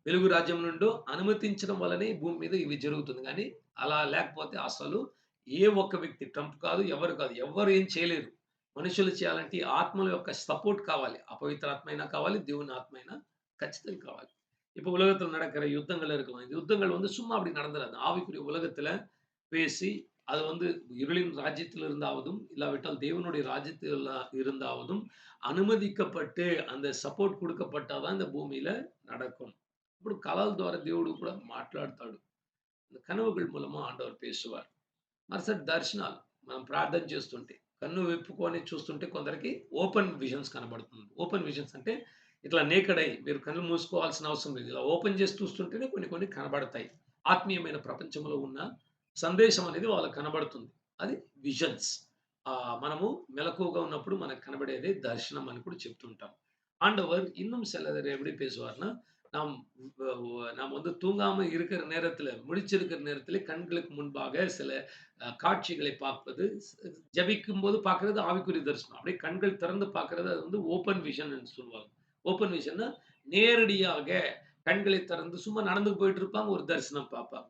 వెలుగు రాజ్యం నుండో అనుమతించడం వల్లనే ఈ భూమి మీద ఇవి జరుగుతుంది. గానీ అలా లేకపోతే అసలు ఏ ఒక్క వ్యక్తి ట్రంప్ కాదు, ఎవరు కాదు. ఎవ్వరు ఏం చేయలేరు. మనుషులు చేయాలంటే ఈ ఆత్మల యొక్క సపోర్ట్ కావాలి. అపవిత్ర ఆత్మ అయినా కావాలి, దేవుని ఆత్మ అయినా ఖచ్చితంగా కావాలి. இப்ப உலகத்துல நடக்கிற யுத்தங்கள் இருக்கலாம். இந்த யுத்தங்கள் வந்து சும்மா அப்படி நடந்துராது. ஆவிக்குரிய உலகத்துல பேசி, அது வந்து இருளின் ராஜ்யத்தில் இருந்தாவதும், இல்லாவிட்டால் தேவனுடைய ராஜ்யத்தில் இருந்தாவதும், అనుమతిக்கப்பட்டு அந்த సపోర్ట్ కుడకపట్టా தான் இந்த భూమిயில நடக்கும். ఇప్పుడు కలల ద్వారా దేవుడు కూడా మాట్లాడతాడు. కనువుల మూలமா ఆండవర్ పేసువారు. మరుసటి దర్శనాలు మనం ప్రార్థన చేస్తుంటే, కన్ను విప్పుకొని చూస్తుంటే కొందరికి ఓపెన్ విజన్స్ కనబడుతుంది. ఓపెన్ విజన్స్ అంటే ఇట్లా నేకెడ్ అయ్యి మీరు కళ్ళు మూసుకోవాల్సిన అవసరం లేదు. ఇలా ఓపెన్ చేసి చూస్తుంటేనే కొన్ని కొన్ని కనబడతాయి. ఆత్మీయమైన ప్రపంచంలో ఉన్న సందేశం అనేది వాళ్ళకి కనబడుతుంది. అది విజన్స్. మనము మెలకువగా ఉన్నప్పుడు మనకు కనబడేదే దర్శనం అని కూడా చెప్తుంటాం. ஆண்டவர் இன்னும் சிலர் எப்படி பேசுவார்ன்னா, நாம் நாம் வந்து தூங்காம இருக்கிற நேரத்தில, முழிச்சிருக்கிற நேரத்திலே கண்களுக்கு முன்பாக சில காட்சிகளை பார்ப்பது, ஜெபிக்கும்போது பார்க்கிறது ஆவிக்குரிய தரிசனம். அப்படியே கண்கள் திறந்து பார்க்கிறது அது வந்து ஓப்பன் விஷன் என்று சொல்லுவாங்க. ஓப்பன் விஷன்னா நேரடியாக கண்களை திறந்து சும்மா நடந்து போயிட்டு இருப்பாங்க. ஒரு தரிசனம் பார்ப்பாங்க.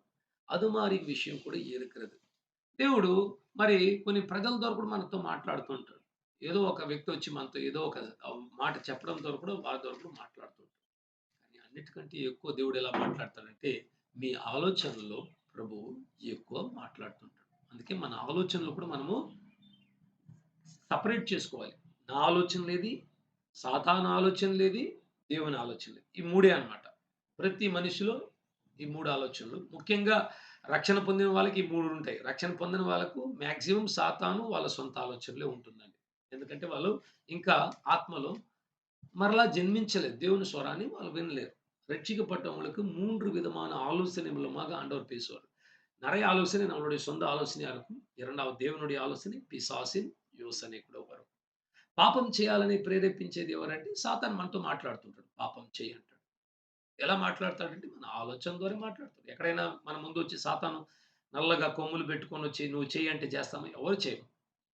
அது மாரி విషయం కూడా இருக்கிறது. దేవుడు మరి కొన్ని ప్రజల ద్వారా కూడా మనతో మాట్లాడుతూ ఉంటాడు. ఏదో ఒక వ్యక్తి వచ్చి మనతో ఏదో ఒక మాట చెప్పడం ద్వారా కూడా వారి ద్వారా కూడా మాట్లాడుతూ ఉంటాడు. కానీ అన్నిటికంటే ఎక్కువ దేవుడు ఎలా మాట్లాడతాడంటే, మీ ఆలోచనలో ప్రభువు ఎక్కువ మాట్లాడుతుంటాడు. అందుకే మన ఆలోచనలు కూడా మనము సెపరేట్ చేసుకోవాలి. నా ఆలోచనలేది, సాతాను ఆలోచనలేది, దేవుని ఆలోచనలేది. ఈ మూడే అన్నమాట. ప్రతి మనిషిలో ఈ 3 ఆలోచనలు. ముఖ్యంగా రక్షణ పొందిన వాళ్ళకి ఈ 3 ఉంటాయి. రక్షణ పొందిన వాళ్ళకు మాక్సిమం సాతాను వాళ్ళ సొంత ఆలోచనలే ఉంటుందండి. ఎందుకంటే వాళ్ళు ఇంకా ఆత్మలో మరలా జన్మించలేదు. దేవుని స్వరాన్ని వాళ్ళు వినలేరు. ரட்சிக்கப்பட்டவங்களுக்கு 3 விதமான ஆலோசனை மூலமாக ஆண்டவர் பேசுவார். நெறைய ஆலோசனை நம்மளுடைய சொந்த ஆலோசனையா இருக்கும். 2வது దేవునుடைய ఆలోచన, పిశాసిన్ యోசனை కూడా వரும். పాపం చేయాలని ప్రేరేపించేది ఎవరంటే సాతాను మనతో మాట్లాడుతుంటాడు. పాపం చెయ్యి అంటాడు. ఎలా మాట్లాడతాడంటే మన ఆలోచన ద్వారా మాట్లాడతాడు. ఎక్కడైనా మన ముందు వచ్చి సాతాను నల్లగా కొమ్ములు పెట్టుకొని వచ్చి నువ్వు చెయ్యి అంటే చేస్తామా? ఎవరు చేయము.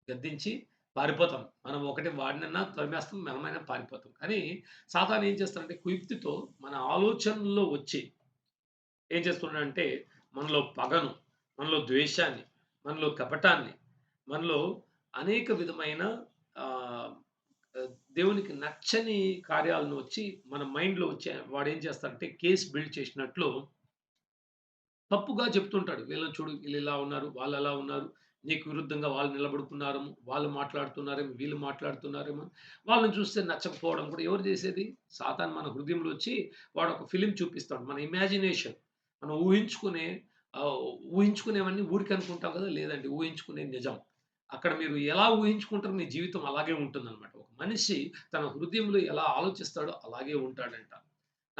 గద్దించి పారిపోతాం. మనం ఒకటి వాడినన్నా తరిమేస్తాం. మనమైనా పారిపోతాం. కానీ సాతాను ఏం చేస్తాడంటే కుయుక్తితో మన ఆలోచనల్లో వచ్చి ఏం చేస్తున్నాడంటే మనలో పగను, మనలో ద్వేషాన్ని, మనలో కపటాన్ని, మనలో అనేక విధమైన ఆహ్, దేవునికి నచ్చని కార్యాలను వచ్చి మన మైండ్‌లో వచ్చి వాడేం చేస్తాడంటే కేస్ బిల్డ్ చేసినట్లు తప్పుగా చెప్తుంటాడు. వీళ్ళని చూడు వీళ్ళిలా ఉన్నారు, వాళ్ళలా ఉన్నారు. నీకు విరుద్ధంగా వాళ్ళు నిలబడుకున్నారేమో, వాళ్ళు మాట్లాడుతున్నారేమో, వీళ్ళు మాట్లాడుతున్నారేమో. వాళ్ళని చూస్తే నచ్చకపోవడం కూడా ఎవరు చేసేది? సాతాను మన హృదయంలో వచ్చి వాడొక ఫిల్మ్ చూపిస్తాడు. మన ఇమాజినేషన్ మనం ఆహ్, ఊహించుకునేవన్నీ ఊరికే అనుకుంటాం కదా! లేదండి. ఊహించుకునేది నిజం. అక్కడ మీరు ఎలా ఊహించుకుంటారో మీ జీవితం అలాగే ఉంటుందన్నమాట. ఒక మనిషి తన హృదయంలో ఎలా ఆలోచిస్తాడో అలాగే ఉంటాడంట.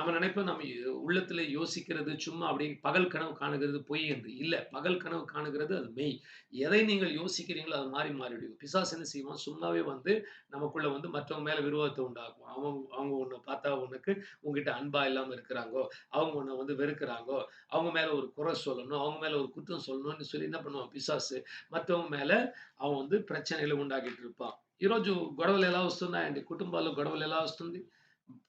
நம்ம நினைப்போம் நம்ம உள்ளத்திலே யோசிக்கிறது சும்மா அப்படி பகல் கனவு காணுகிறது பொய் என்று. இல்ல. பகல் கனவு காணுகிறது அது மெய். எதை நீங்கள் யோசிக்கிறீங்களோ அது மாறி மாறிடும். பிசாசு என்ன செய்வான்? சும்மாவே வந்து நமக்குள்ள வந்து மற்றவங்க மேல விரோதத்த உண்டாக்குவான். அவங்க உன்ன பார்த்தா உனக்கு உன்கிட்ட அன்பா இல்லாம இருக்கிறாங்கோ. அவங்க உன்ன வந்து வெறுக்கிறாங்கோ. அவங்க மேல ஒரு குறை சொல்லணும். அவங்க மேல ஒரு குற்றம் சொல்லணும்னு சொல்லி என்ன பண்ணுவான் పిశాసు మற்றவங்க మేల அவன் வந்து ప్రచనలు ఉండాగిட்டு இருப்பான். ఈరోజు గొడవలు ఎలా వస్తున్నాయండి? కుటుంబాల్లో గొడవలు ఎలా వస్తుంది?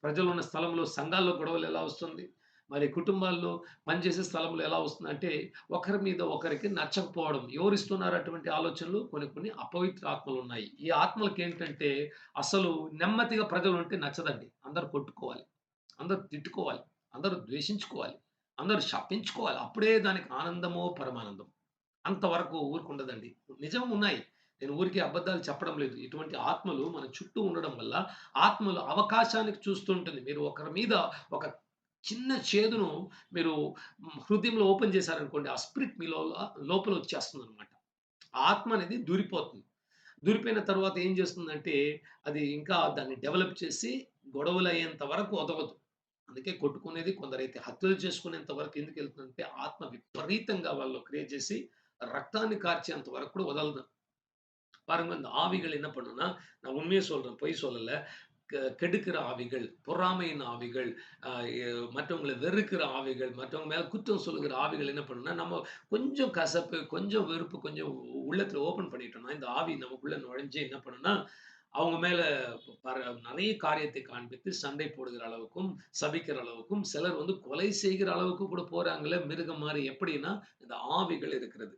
ప్రజలున్న స్థలంలో సంఘాల్లో గొడవలు ఎలా వస్తుంది? మరి కుటుంబాల్లో పనిచేసే స్థలంలో ఎలా వస్తుందంటే ఒకరి మీద ఒకరికి నచ్చకపోవడం. ఎవరిస్తున్నారు అటువంటి ఆలోచనలు? కొన్ని కొన్ని అపవిత్ర ఆత్మలున్నాయి. ఈ ఆత్మలకేంటంటే అసలు నెమ్మదిగా ప్రజలుంటే నచ్చదండి. అందరూ కొట్టుకోవాలి. అందరూ తిట్టుకోవాలి. అందరూ ద్వేషించుకోవాలి. అందరూ శపించుకోవాలి. అప్పుడే దానికి ఆనందమో, పరమానందం. అంతవరకు ఊరుకుండదండి. నిజం ఉన్నాయి. నేను ఊరికే అబద్ధాలు చెప్పడం లేదు. ఇటువంటి ఆత్మలు మన చుట్టూ ఉండడం వల్ల ఆత్మలు అవకాశానికి చూస్తూ ఉంటుంది. మీరు ఒకరి మీద ఒక చిన్న చేదును మీరు హృదయంలో ఓపెన్ చేశారనుకోండి. ఆ స్పిరిట్ మీలో లోపల వచ్చేస్తుందనమాట. ఆత్మ అనేది దూరిపోతుంది. దూరిపోయిన తర్వాత ఏం చేస్తుందంటే అది ఇంకా దాన్ని డెవలప్ చేసి గొడవలయ్యేంత వరకు వదలదు. అందుకే కొట్టుకునేది కొందరైతే హత్యలు చేసుకునేంత వరకు ఎందుకెళ్తుందంటే ఆత్మ విపరీతంగా వాళ్ళు క్రియేట్ చేసి ரத்தம் காய்ச்சேந்த வரைக்கும் கூட உதவுது. பாருங்க இந்த ஆவிகள் என்ன பண்ணும்னா, நான் உண்மைய சொல்றேன், பொய் சொல்லல. கெடுக்கிற ஆவிகள், பொறாமையின் ஆவிகள், அ எ மற்றவங்கள வெறுக்கிற ஆவிகள், மற்றவங்க மேல குற்றம் சொல்லுகிற ஆவிகள் என்ன பண்ணும்னா, நம்ம கொஞ்சம் கசப்பு, கொஞ்சம் வெறுப்பு, கொஞ்சம் உள்ளத்துல ஓப்பன் பண்ணிட்டோம்னா, இந்த ஆவி நமக்குள்ள நுழைஞ்சு என்ன பண்ணும்னா, அவங்க மேல பர நெறைய காரியத்தை காண்பித்து சண்டை போடுகிற அளவுக்கும், சபிக்கிற அளவுக்கும், சிலர் வந்து கொலை செய்கிற அளவுக்கு கூட போறாங்கல்ல, மிருகம் மாரி. எப்படின்னா, இந்த ఆవిகள் இருக்கிறது.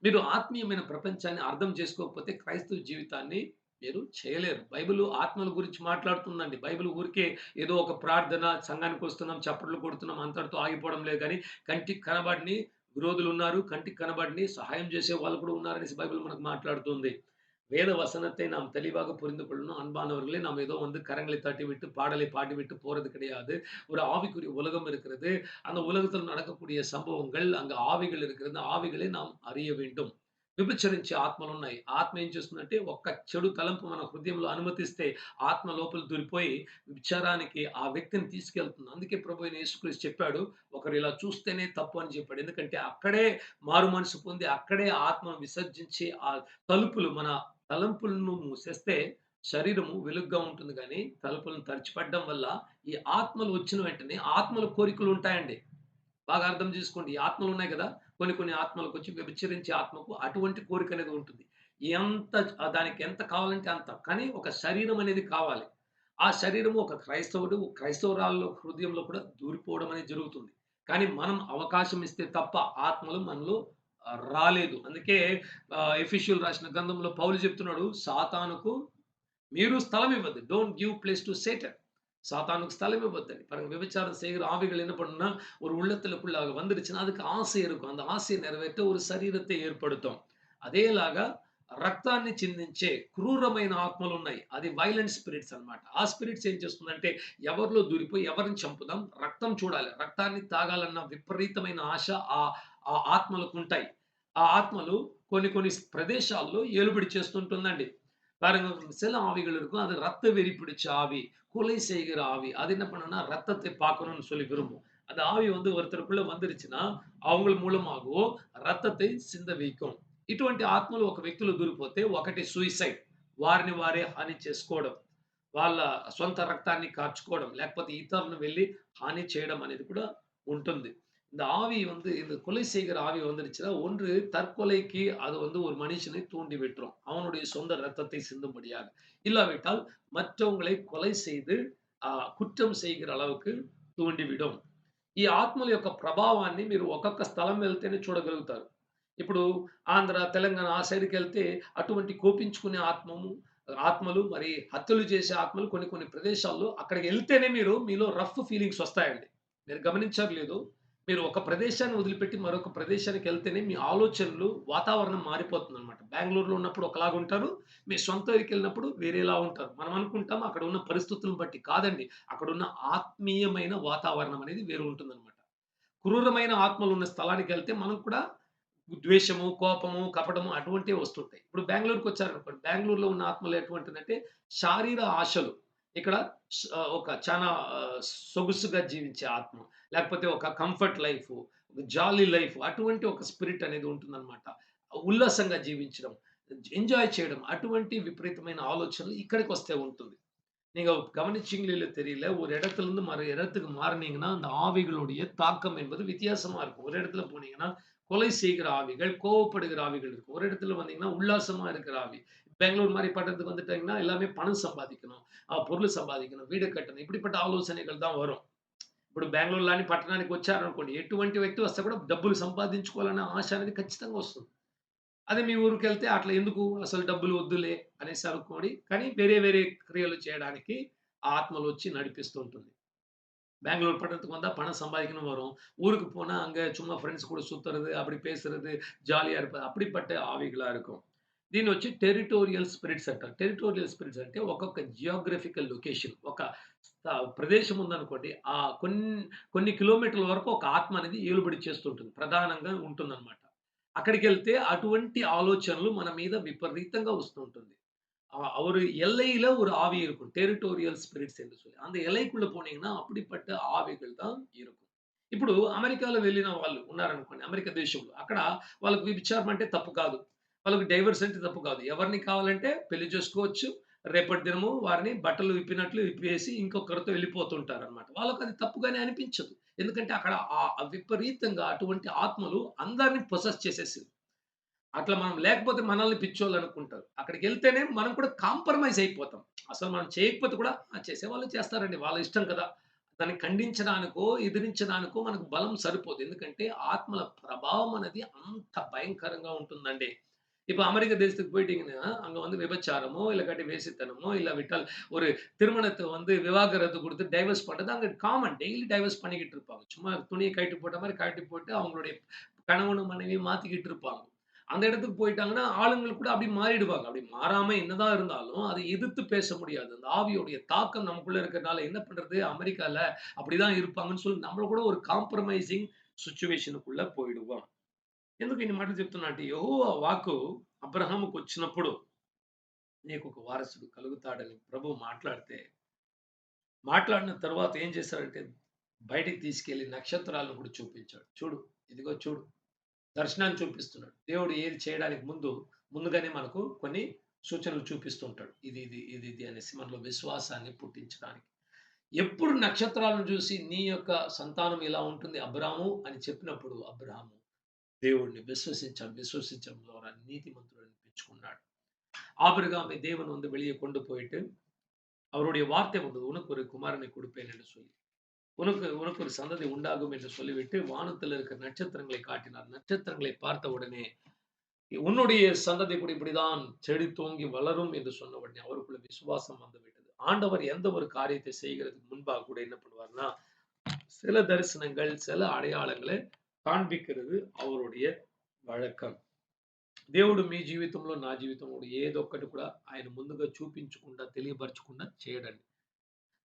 మీరు ఆత్మీయమైన ప్రపంచాన్ని అర్థం చేసుకోకపోతే క్రైస్తవ జీవితాన్ని మీరు చేయలేరు. బైబిల్ ఆత్మల గురించి మాట్లాడుతుందండి. బైబిల్ ఊరికే ఏదో ఒక ప్రార్థన, సంఘానికొస్తున్నాం, చప్పట్లు కొడుతున్నాం అంతటితో ఆగిపోవడం లేదు గానీ, కంటికి కనబడని విరోధులున్నారు. కంటికి కనబడని సహాయం చేసే వాళ్ళు కూడా ఉన్నారనేసి బైబిల్ మనకు మాట్లాడుతుంది. வேத வசனத்தை நாம் தெளிவாக புரிந்து கொள்ளணும். அன்பானவர்களே, நாம் ஏதோ வந்து கரங்களை தட்டிவிட்டு, பாடலை பாடிவிட்டு போறது கிடையாது. ஒரு ஆவிக்குரிய உலகம் இருக்கிறது. அந்த உலகத்தில் நடக்கக்கூடிய సంభవంகள், அங்க ఆవిகள் இருக்கிறது. ఆవిகளை நாம் அறிய வேண்டும். విభచరించే ఆత్మలున్నాయి. ఆత్మ ఏం చేస్తుందంటే, ఒక్క చెడు తలంపు మన హృదయంలో అనుమతిస్తే, ఆత్మ లోపల దూరిపోయి విచారానికి ఆ వ్యక్తిని తీసుకెళ్తుంది. అందుకే ప్రభువైన యేసుక్రీస్తు చెప్పాడు, ఒకరు ఇలా చూస్తేనే తప్పు అని చెప్పాడు. ఎందుకంటే, అక్కడే మారు మనసు పొంది, అక్కడే ఆత్మను విసర్జించి, ఆ తలుపులు మన తలంపులను మూసేస్తే శరీరము వెలుగ్గా ఉంటుంది గానీ, తలుపులను తరిచిపడ్డం వల్ల ఈ ఆత్మలు వచ్చిన వెంటనే ఆత్మల కోరికలు ఉంటాయండి. బాగా అర్థం చేసుకోండి. ఈ ఆత్మలున్నాయి గదా! కొన్ని కొన్ని ఆత్మలకొచ్చి వ్యభిచరించే ఆత్మకు అటువంటి కోరికనేది ఉంటుంది. ఎంత దానికి ఎంత కావాలంటే అంత. కానీ ఒక శరీరం అనేది కావాలి. ఆ శరీరము ఒక క్రైస్తవుడు, క్రైస్తవురాలు హృదయంలో కూడా దూరిపోవడం అనేది జరుగుతుంది. కానీ మనం అవకాశం ఇస్తే తప్ప ఆత్మలు మనలో రాలేదు. అందుకే ఎఫెసీయులు రాసిన గ్రంథంలో పౌలు చెప్తున్నాడు, సాతానుకు మీరు స్థలం ఇవ్వద్దు. Don't give place to Satan. சாத்தானுக்கு ஸ்தலம் இவ்வத்தடி. பாருங்க, விபச்சாரம் செய்கிற ஆவிகள் என்ன பண்ணும்னா, ஒரு உள்ளத்துக்குள்ளாக வந்துருச்சுன்னா, அதுக்கு ஆசை இருக்கும். அந்த ஆசையை நிறைவேற்ற ஒரு శరీరத்தை ఏర్పడుతాం. అదేలాగా రక్తాన్ని చిందించే క్రూరమైన ఆత్మలున్నాయి. అది వైలెంట్ స్పిరిట్స్ అన్నమాట. ఆ స్పిరిట్స్ ఏం చేస్తుందంటే, ఎవరిలో దూరిపోయి ఎవరిని చంపుదాం, రక్తం చూడాలి, రక్తాన్ని తాగాలన్న విపరీతమైన ఆశ ఆ ఆ ఆత్మలకుంటాయి. ఆ ఆత్మలు కొన్ని కొన్ని பிரதேశాల్లో ஏలుబడి చేస్తుంటుందండి. பாருங்க, சில ஆவிகள் இருக்கும். அது ரத்த வெறி பிடிச்ச ஆவி, கொலை செய்கிற ஆவி. அது என்ன பண்ணும்னா, ரத்தத்தை பார்க்கணும்னு சொல்லி விரும்பும். அந்த ஆவி வந்து ஒருத்தருக்குள்ள வந்துருச்சுன்னா, அவங்கள் మూలమాగో రక్తத்தை సింద వైக்கும். ఇటువంటి ఆత్మలు ఒక వ్యక్తిలో దూరిపోతే, ఒకటి సూసైడ్, వారిని వారే హాని చేసుకోవడం, వాళ్ళ సొంత రక్తాన్ని కార్చుకోవడం, లేకపోతే ఇతరులను వెళ్లి హాని చేయడం అనేది కూడా ఉంటుంది. இந்த ஆவி வந்து இந்த கொலை செய்கிற ஆவி வந்துருச்சுன்னா, ஒன்று தற்கொலைக்கு அது வந்து ஒரு மனுஷனை தூண்டி விட்டுரும். அவனுடைய சொந்த ரத்தத்தை சிந்தும்படியாக. இல்லாவிட்டால் మற்றவங்களை కొலை செய்து కుట్రం செய்கிற அளவுக்கு తూండివిడం. ఈ ఆత్మల యొక్క ప్రభావాన్ని మీరు ఒక్కొక్క స్థలం వెళ్తేనే చూడగలుగుతారు. ఇప్పుడు ఆంధ్ర, తెలంగాణ ఆ సైడ్‌కెళ్తే అటువంటి కోపించుకునే ఆత్మలు, మరి హత్యలు చేసే ఆత్మలు కొన్ని కొన్ని ప్రదేశాల్లో అక్కడికెళ్తేనే మీలో రఫ్ ఫీలింగ్స్ వస్తాయండి. మీరు గమనించారో లేదో, మీరు ఒక ప్రదేశాన్ని వదిలిపెట్టి మరొక ప్రదేశానికెళ్తేనే మీ ఆలోచనలు, వాతావరణం మారిపోతుందనమాట. బెంగుళూరులో ఉన్నప్పుడు ఒకలాగుంటారు. మీ సొంత ఊరికెళ్ళినప్పుడు వేరేలా ఉంటారు. మనం అనుకుంటాం అక్కడ ఉన్న పరిస్థితులను బట్టి. కాదండి. అక్కడున్న ఆత్మీయమైన వాతావరణం అనేది వేరు ఉంటుందనమాట. క్రూరమైన ఆత్మలున్న స్థలానికెళ్తే మనం కూడా ద్వేషము, కోపము, కపటము అటువంటివి వస్తుంటాయి. ఇప్పుడు బెంగుళూరుకొచ్చారనుకోండి. బెంగుళూరులో ఉన్న ఆత్మలు ఎటువంటిదంటే శారీర ఆశలు. ఇక్కడ ఒక చానా సొగసుగా జీవించే ఆత్మ. లేకపోతే ఒక కంఫర్ట్ లైఫ్, ఒక జాలీ లైఫ్ అటువంటి ఒక స్పిరిట్ అనేది ఉంటుందన్నమాట. ఉల్లాసంగా జీవించడం, ఎంజాయ్ చేయడం అటువంటి విపరీతమైన ఆలోచనలు ఇక్కడికొస్తే ఉంటుంది. நீங்க கவனிச்சீங்களோ இல்லையோ தெரியல. ஒரு இடத்துலருந்து மறு இடத்துக்கு மாறுனீங்கன்னா, அந்த ஆவிகளுடைய தாக்கம் என்பது வித்தியாசமா இருக்கும். ஒரு இடத்துல போனீங்கன்னா, கொலை செய்கிற ஆவிகள், கோவப்படுகிற ஆவிகள் இருக்கும். ஒரு இடத்துல வந்தீங்கன்னா, உல்லாசமா இருக்கிற ஆவி. பெங்களூர் மாரி பட்டணத்துக்கு வந்துட்டீங்கன்னா, எல்லாமே பணம் சம்பாதிக்கணும், பொருள் సంపాదించడం, వీడు కట్టணும். ఇప్పటిపட்ட ఆలోచనలు தான் వரும். ఇప్పుడు బెంగుళూరు లాంటి పట్టణానికి వచ్చారనుకోండి, ఎటువంటి వ్యక్తి వస్తే కూడా డబ్బులు సంపాదించుకోవాలనే ఆశ అనేది ఖచ్చితంగా వస్తుంది. అదే మీ ఊరికెళ్తే అట్లా ఎందుకు అసలు డబ్బులు వద్దులే అనేసి అనుకోని, కానీ వేరే వేరే క్రియలు చేయడానికి ఆ ఆత్మలొచ్చి నడిపిస్తూ ఉంటుంది. பெங்களூர் பட்டணத்துக்கு வந்தா பணம் சம்பாதிக்கணும் வரும். ஊருக்கு போனா அங்க சும்மா ஃப்ரெண்ட்ஸ் கூட சுத்துறது, அப்படி பேசுறது, ஜாலியா இருப்பது. அப்படிப்பட்ட ఆవిகளா இருக்கும். దీన్నొచ్చి టెరిటోరియల్ స్పిరిట్స్ అంటారు. టెరిటోరియల్ స్పిరిట్స్ అంటే ఒక్కొక్క జియోగ్రఫికల్ లొకేషన్ ఒక ప్రదేశం ఉందనుకోండి. కొన్ని కిలోమీటర్ల వరకు ఒక ఆత్మ అనేది ఏలుబడి చేస్తుంటుంది. ప్రధానంగా ఉంటుందన్నమాట. అక్కడికెళ్తే అటువంటి ఆలోచనలు మన మీద విపరీతంగా వస్తూ ఉంటుంది. ஒரு எல்லையில ஒரு ஆவி இருக்கும். டெரிட்டோரியல் ஸ்பிரிட்ஸ் என்று சொல்லி. அந்த எல்லைக்குள்ள போனீங்கன்னா, அப்படிப்பட்ட ఆవిகள் தான் இருக்கும். ఇప్పుడు అమెరికాలో వెళ్ళిన వాళ్ళు ఉన్నారనుకోండి. అమెరికా దేశంలో. అక్కడ వాళ్ళకి వ్యభిచారం అంటే తప్పు కాదు. వాళ్ళకి డైవర్స్ అంటే తప్పు కాదు. ఎవరిని కావాలంటే పెళ్లి చేసుకోవచ్చు. రేపటి దినము వారిని బట్టలు విప్పినట్లు విప్పేసి ఇంకొకరితో వెళ్ళిపోతుంటారనమాట. వాళ్ళకది తప్పుగానే అనిపించదు. ఎందుకంటే అక్కడ విపరీతంగా అటువంటి ఆత్మలు అందరిని పొసెస్ చేసేసింది. అట్లా మనం లేకపోతే మనల్ని పిచ్చోళ్ళనుకుంటారు. అక్కడికెళ్తేనే మనం కూడా కాంప్రమైజ్ అయిపోతాం. అసలు మనం చేయకపోతే కూడా చేసేవాళ్ళు చేస్తారండి. వాళ్ళ ఇష్టం కదా! దాన్ని ఖండించడానికో, ఎదిరించడానికో మనకు బలం సరిపోదు. ఎందుకంటే ఆత్మల ప్రభావం అనేది అంత భయంకరంగా ఉంటుందండి. இப்ப அமெரிக்க தேசத்துக்கு போயிட்டீங்கன்னா, அங்க வந்து விபச்சாரமோ, இல்லாட்டி வேசித்தனமோ, இல்ல விட்டால் ஒரு திருமணத்த வந்து விவாகரத்து குடுத்து டைவர்ஸ் பண்றது அங்க காமன். டெய்லி டைவர்ஸ் பண்ணிக்கிட்டு இருப்பாங்க. சும்மா துணிய கழட்டி போட்ட மாரி கழட்டி போட்டு அவங்களுடைய கணவனும், மனைவியும் மாத்திக்கிட்டு இருப்பாங்க. அந்த இடத்துக்கு போயிட்டாங்கன்னா, ஆளுங்கள் கூட அப்படி மாறிடுவாங்க. அப்படி மாறாம என்னதான் இருந்தாலும், அதை எதிர்த்து பேச முடியாது. அந்த ஆவியோடைய தாக்கம் நமக்குள்ள இருக்கிறனால என்ன பண்றது? அமெரிக்கால அப்படிதான் இருப்பாங்கன்னு சொல்லி நம்மள கூட ஒரு காம்ப்ரமைசிங் సిట్యుయేషన్‌కుள்ள పోయిడువాం. ఎందుకు ఇన్ని మాటలు చెప్తున్నా అంటే, యెహోవా వాక్కు అబ్రాహాముకొచ్చినప్పుడు, నీకొక వారసుడు కలుగుతాడని ప్రభువు మాట్లాడిన తర్వాత ఏం చేశాడంటే, బయటికి తీసుకెళ్ళి నక్షత్రాలను కూడా చూపించాడు. చూడు, ఇదిగో చూడు. దర్శనాన్ని చూపిస్తున్నాడు. దేవుడు ఏది చేయడానికి ముందుగానే మనకు కొన్ని సూచనలు చూపిస్తూ ఉంటాడు. ఇది అనేసి మనలో విశ్వాసాన్ని పుట్టించడానికి. ఎప్పుడు నక్షత్రాలను చూసి నీ యొక్క సంతానం ఇలా ఉంటుంది అబ్రాము అని చెప్పినప్పుడు అబ్రాహాము దేవుడిని విశ్వసించాడు. విశ్వసించడం ద్వారా నీతిమంతుడు అనిపించుకున్నాడు. ஆபிரகாமை தேவன் வந்து வெளியே கொண்டு போயிட்டு அவருடைய வார்த்தை வந்தது. உனக்கு ஒரு குமாரனை கொடுப்பேன் என்று சொல்லி. உனக்கு உனக்கு ஒரு சந்ததி உண்டாகும் என்று சொல்லிவிட்டு வானத்தில் இருக்கிற நட்சத்திரங்களை காட்டினார். நட்சத்திரங்களை பார்த்த உடனே உன்னுடைய சந்ததி கூட இப்படிதான் செழித்தோங்கி வளரும் என்று சொன்ன உடனே அவருக்குள்ள விசுவாசம் வந்துவிட்டது. ஆண்டவர் எந்த ஒரு காரியத்தை செய்கிறதுக்கு முன்பாக கூட என்ன பண்ணுவார்னா, சில தரிசனங்கள், சில అడయాళங்களை కాண்பிக்கிறது அவருடைய వழకం. దేవుడు మీ జీవితంలో, నా జీవితంలో ఏదో ఒక్కటి కూడా ఆయన ముందుగా చూపించకుండా, తెలియపరచకుండా చేయడండి.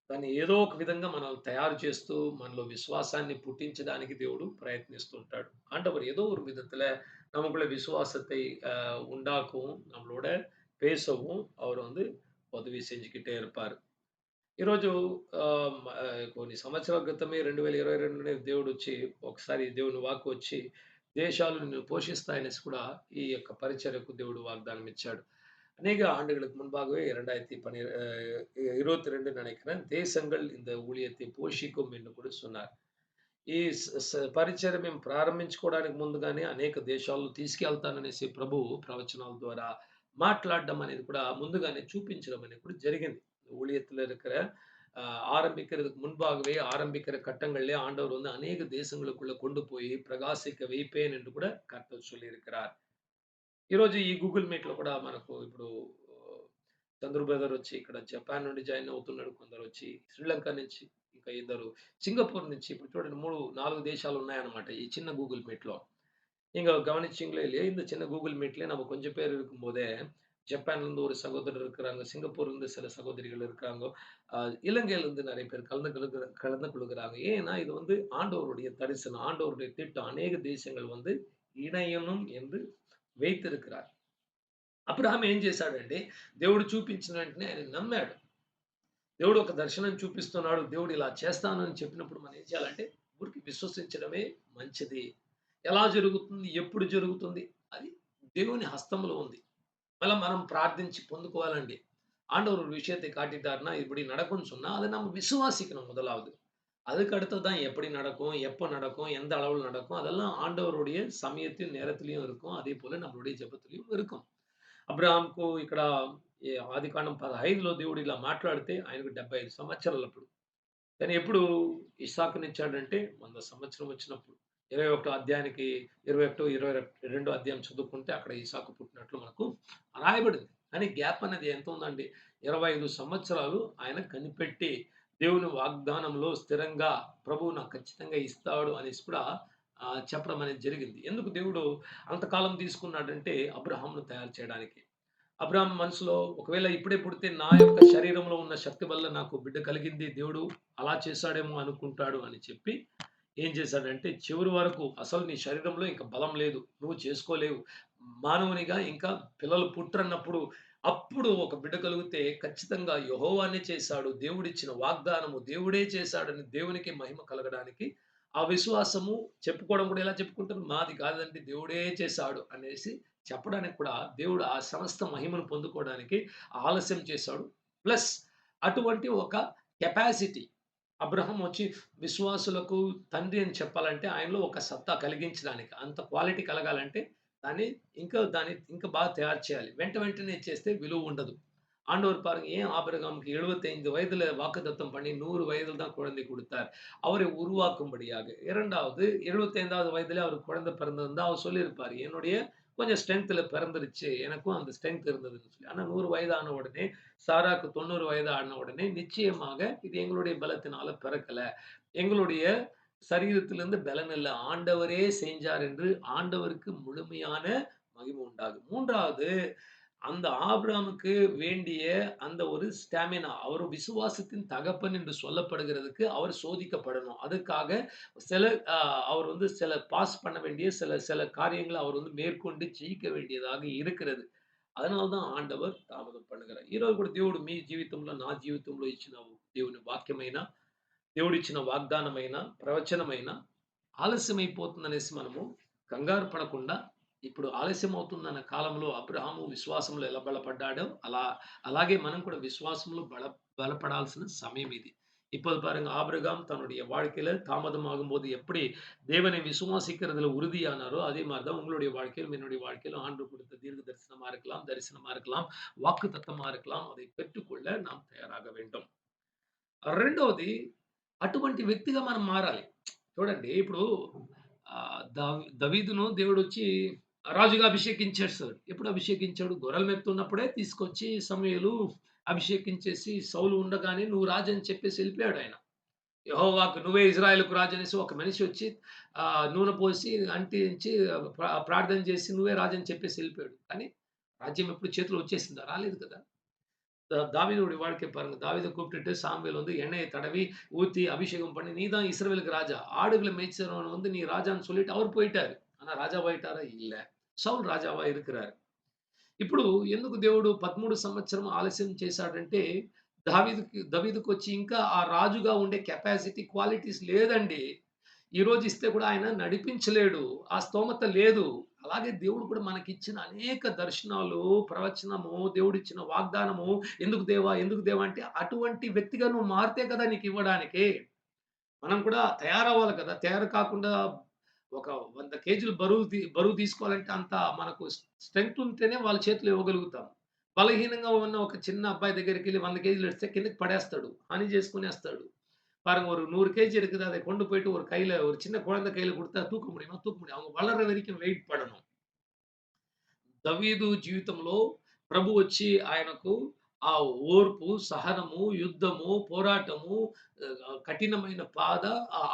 దాన్ని ఏదో ఒక విధంగా మనల్ని తయారు చేస్తూ, మనలో விசுவாசாన్ని పుట్టించడానికి దేవుడు ప్రయత్నిస్తుంటాడు. ஆண்டவர் ஏதோ ஒரு விதத்துல நமக்குள்ள விசுவாசத்தை உண்டாக்கவும், நம்மளோட பேசவும் அவர் வந்து ఉదవి செஞ்சுக்கிட்டே இருப்பாரு. ఈరోజు కొన్ని సంవత్సరాల క్రితమే 2022లోనే దేవుడొచ్చి ఒకసారి దేవుని వాక్కు వచ్చి, దేశాలు నిన్ను పోషిస్తాయనేసి కూడా ఈ యొక్క పరిచర్యకు దేవుడు వాగ్దానం ఇచ్చాడు. அநேக ஆண்டுகளுக்கு முன்பாகவே 2022 நினைக்கிறேன். தேசங்கள் இந்த ஊழியத்தை పోషిக்கும் என்று కూడా சொன்னார். ఈ పరిచర్య మేము ప్రారంభించుకోవడానికి ముందుగానే అనేక దేశాల్లో తీసుకెళ్తాననేసి ప్రభువు ప్రవచనాల ద్వారా మాట్లాడడం అనేది కూడా ముందుగానే చూపించడం అనేది కూడా జరిగింది. ஊழியத்துல இருக்கிற ஆரம்பிக்கிறதுக்கு முன்பாகவே ஆரம்பிக்கிற கட்டங்கள்லயே ஆண்டவர் வந்து அநேக தேசங்களுக்குள்ள கொண்டு போய் பிரகாசிக்க வைப்பேன் என்று కూడా கர்த்தர் சொல்லியிருக்கிறார். ఈరోజు ఈ గూగుల్ మీట్‌లో కూడా మనకు ఇప్పుడు చంద్రు బ్రదర్ వచ్చి ఇక్కడ జపాన్ నుండి జాయిన్ అవుతున్నాడు. కొందరొచ్చి శ్రీలంక నుంచి, ఇంకా ఇద్దరు సింగపూర్ నుంచి ఇప్పుడు చూడండి 3, 4 దేశాలు ఉన్నాయన్నమాట. ఈ చిన్న గూగుల్ మీట్‌లో. நீங்க கவனிச்சீங்களோ இல்லையோ, இந்த சின்ன கூகுள் மீட்லயே நம்ம கொஞ்சம் பேர் இருக்கும்போதே, ஜப்பான்லேருந்து ஒரு சகோதரர் இருக்கிறாங்க. சிங்கப்பூர்லேருந்து சில சகோதரிகள் இருக்காங்க. இலங்கையிலேருந்து நெறைய பேர் கலந்து கொள்ளுகிறாங்க. ஏன்னா, இது வந்து ஆண்டவருடைய தரிசனம், ஆண்டவருடைய திட்டம். அநேக தேசங்கள் வந்து ఇణయనం என்று వైతిరుக்கிறார். అబ్రహాం ఏం చేశాడంటే, దేవుడు చూపించిన వెంటనే ఆయన నమ్మాడు. దేవుడు ఒక దర్శనం చూపిస్తున్నాడు. దేవుడు ఇలా చేస్తాను అని చెప్పినప్పుడు మనం ఏం చేయాలంటే ఊరికి విశ్వసించడమే మంచిది. ఎలా జరుగుతుంది? ఎప్పుడు జరుగుతుంది? అది దేవుని హస్తంలో ఉంది. மொதல்ல మనం ప్రార్థించి పొందుకోవాలండి. ஆண்டவர் ஒரு விஷயத்தை காட்டிட்டார்ன்னா, இப்படி நடக்கும்ன்னு சொன்னா, அத நம்ம விசுவாசிக்கணும் முதலாவது. அதுக்கு அடுத்தது தான் எப்படி நடக்கும்? எப்ப நடக்கும்? எந்த அளவுல நடக்கும்? அதெல்லாம் ஆண்டவருடைய సమయத்திலும், நேரத்திலயும் இருக்கும். அதேபோல நம்மளுடைய జెబத்திலயும் இருக்கும். అబ్రాహాముకు ఇక్కడ ఆదికాండం 15లో దేవుడు ఇలా మాట్లాడితే ఆయనకు 75 సంవత్సరాలప్పుడు. కానీ ఎప్పుడు ఇస్సాకునిచ్చాడంటే 100 సంవత్సరం వచ్చినప్పుడు. 21 అధ్యాయానికి 21, 22 అధ్యాయం చదువుకుంటే అక్కడ ఇసాకు పుట్టినట్లు మనకు రాయబడింది. కానీ గ్యాప్ అనేది ఎంత ఉందండి? 25 సంవత్సరాలు ఆయన కనిపెట్టి దేవుని వాగ్దానంలో స్థిరంగా ప్రభువు నాకు ఖచ్చితంగా ఇస్తాడు అనేసి కూడా చెప్పడం అనేది జరిగింది. ఎందుకు దేవుడు అంతకాలం తీసుకున్నాడంటే అబ్రహామును తయారు చేయడానికి. అబ్రాహాం మనసులో ఒకవేళ ఇప్పుడే పుడితే నా యొక్క శరీరంలో ఉన్న శక్తి వల్ల నాకు బిడ్డ కలిగింది. దేవుడు అలా చేశాడేమో అనుకుంటాడు అని చెప్పి ఏం చేశాడంటే చివరి వరకు అసలు నీ శరీరంలో ఇంకా బలం లేదు. నువ్వు చేసుకోలేవు. మానవునిగా ఇంకా పిల్లలు పుట్టరన్నప్పుడు అప్పుడు ఒక బిడ్డ కలిగితే ఖచ్చితంగా యెహోవానే చేశాడు. దేవుడిచ్చిన వాగ్దానము దేవుడే చేశాడని దేవునికి మహిమ కలగడానికి ఆ విశ్వాసము చెప్పుకోవడం కూడా ఎలా చెప్పుకుంటారు? మాది కాదండి దేవుడే చేశాడు అనేసి చెప్పడానికి కూడా దేవుడు ఆ సమస్త మహిమను పొందుకోవడానికి ఆలస్యం చేశాడు. ప్లస్ అటువంటి ఒక కెపాసిటీ అబ్రహాం వచ్చి విశ్వాసులకు తండ్రి అని చెప్పాలంటే ఆయనలో ఒక సత్తా కలిగించడానికి అంత క్వాలిటీ కలగాలంటే దాన్ని ఇంకా బాగా தயார் చేయాలి. వెంటనే చేస్తే விலுவ ఉండదు. ஆண்டவர் பாருங்க ஏன் ஆபிரகாமுக்கு 75 வயதுல வாக்குத்தத்தம் பண்ணி 100 வயதில் தான் குழந்தை கொடுத்தார். அவரை உருவாக்கும்படியாக. 2வது 75வது வயதிலே அவருக்கு குழந்தை பிறந்திருந்தா அவர் சொல்லியிருப்பாரு. என்னுடைய கொஞ்சம் ஸ்ட்ரென்த்ல பிறந்துருச்சு. எனக்கும் அந்த ஸ்ட்ரென்த் இருந்ததுன்னு சொல்லி. ஆனா 100 வயதான உடனே சாராக்கு 90 வயது ஆன உடனே நிச்சயமாக இது எங்களுடைய பலத்தினால பிறக்கல. எங்களுடைய சரீரத்திலிருந்து பலன் இல்ல. ஆண்டவரே செஞ்சார் என்று ஆண்டவருக்கு முழுமையான மகிமை உண்டாகும். 3வது அந்த ஆபிரகாமுக்கு வேண்டிய அந்த ஒரு ஸ்டாமினா, அவர் விசுவாசத்தின் தகப்பன் என்று சொல்லப்படுகிறதுக்கு அவர் சோதிக்கப்படணும். அதுக்காக சில அவர் சில பாஸ் பண்ண வேண்டிய சில சில காரியங்கள அவர் மேற்கொண்டு జయించ వేண்டிయதாக இருக்கிறது. அதனால தான் ఆండవర్ తామదం பண்ணுகிறாరు. ఈరోజు కూడా దేవుడు మీ జీవితంలో, నా జీవితంలో ఇచ్చిన దేవుని వాక్యమైన, దేవుడిచ్చిన వాగ్దానమైన, ప్రవచనమైన ఆలస్యమైపోతుందనేసి మనము కంగారు పడకుండా ఇప్పుడు ఆలస్యం అవుతుందన్న కాలంలో అబ్రహాము విశ్వాసంలో ఎలా బలపడ్డాడో అలాగే మనం కూడా விசுவாசంలో பலப்படாల్సిన சமயம் இது. இப்போது பாருங்க ஆபிரகாம் தன்னுடைய வாழ்க்கையில தாமதமாகும்போது எப்படி தேவனை விசுவாசிக்கிறதுல உறுதியானாரோ அதே மாதிரி தான் உங்களுடைய வாழ்க்கையிலும் என்னுடைய வாழ்க்கையிலும் ஆண்டவர் கொடுத்த தீர்க்க தரிசனமா இருக்கலாம் వాక్కుతత్తమా இருக்கலாம் அதை పెట్టుకొள்ள நாம் తయారాగ வேண்டும். రెండోది అటువంటి వ్యక్తిగా మనం మారాలి. చూడండి ఇప్పుడు దావీదును దేవుడొచ్చి రాజుగా అభిషేకించేస్తాడు. ఎప్పుడు అభిషేకించాడు? గొర్రెలు మేపుతున్నప్పుడే తీసుకొచ్చి సమూయేలు అభిషేకించేసి సౌలు ఉండగానే నువ్వు రాజు అని చెప్పేసి వెళ్ళిపోయాడు ఆయన. యెహోవాకు నువ్వే ఇజ్రాయెలుకు రాజు అనేసి ఒక మనిషి వచ్చి నూనె పోసి అంటించి ప్రార్థన చేసి నువ్వే రాజు అని చెప్పేసి వెళ్ళిపోయాడు. కానీ రాజ్యం ఎప్పుడు చేతిలో వచ్చేసిందా? రాలేదు కదా! தாவீதுடைய வாழ்க்கை பாருங்க. தாவீத கூப்பிட்டுட்டு சாமுவேல் எண்ணெயை தடவி ஊத்தி அபிஷேகம் பண்ணி, "நீ தான் இஸ்ரவேலுக்கு ராஜா. ஆடுகளை மேய்ச்சவன் நீ ராஜான்னு" சொல்லிட்டு அவர் போயிட்டாரு. ஆனா రాజావాయిటారా? இல்ல. సౌలు రాజావా இருக்கிறாరు. ఇప్పుడు ఎందుకు దేవుడు 13 సంవత్సరం ఆలస్యం చేశాడంటే దావీదుకొచ్చి ఇంకా ఆ రాజుగా ఉండే కెపాసిటీ, క్వాలిటీస్ లేదండి. ఈరోజు ఇస్తే కూడా ఆయన నడిపించలేడు. ఆ స్తోమత లేదు. అలాగే దేవుడు కూడా మనకిచ్చిన అనేక దర్శనాలు, ప్రవచనము, దేవుడిచ్చిన వాగ్దానము ఎందుకు దేవా అంటే అటువంటి వ్యక్తిగా నువ్వు మారితే కదా నీకివ్వడానికి. మనం కూడా తయారవ్వాలి కదా! తయారు కాకుండా ఒక 100 కేజీలు బరువు తీసుకోవాలంటే అంత మనకు స్ట్రెంగ్త్ ఉంటేనే వాళ్ళ చేతిలో ఇవ్వగలుగుతాం. బలహీనంగా ఉన్న ఒక చిన్న అబ్బాయి దగ్గరికెళ్ళి 100 కేజీలు ఎడిస్తే కిందకి పడేస్తాడు. హాని చేసుకొనేస్తాడు. பாருங்க ஒரு 100 கேஜி இருக்குது. அதை கொண்டு போயிட்டு ஒரு சின்ன குழந்தை கையில குடுத்தா தூக்க முடியுமா? தூக்க முடியும். அவங்க வளர்ற வரைக்கும் వెయిట్ పడணும். దావీదు జీవితంలో ప్రభు వచ్చి ఆయనకు ఆ ఓర్పు, సహనము, యుద్ధము, పోరాటము, కఠినమైన బాధ,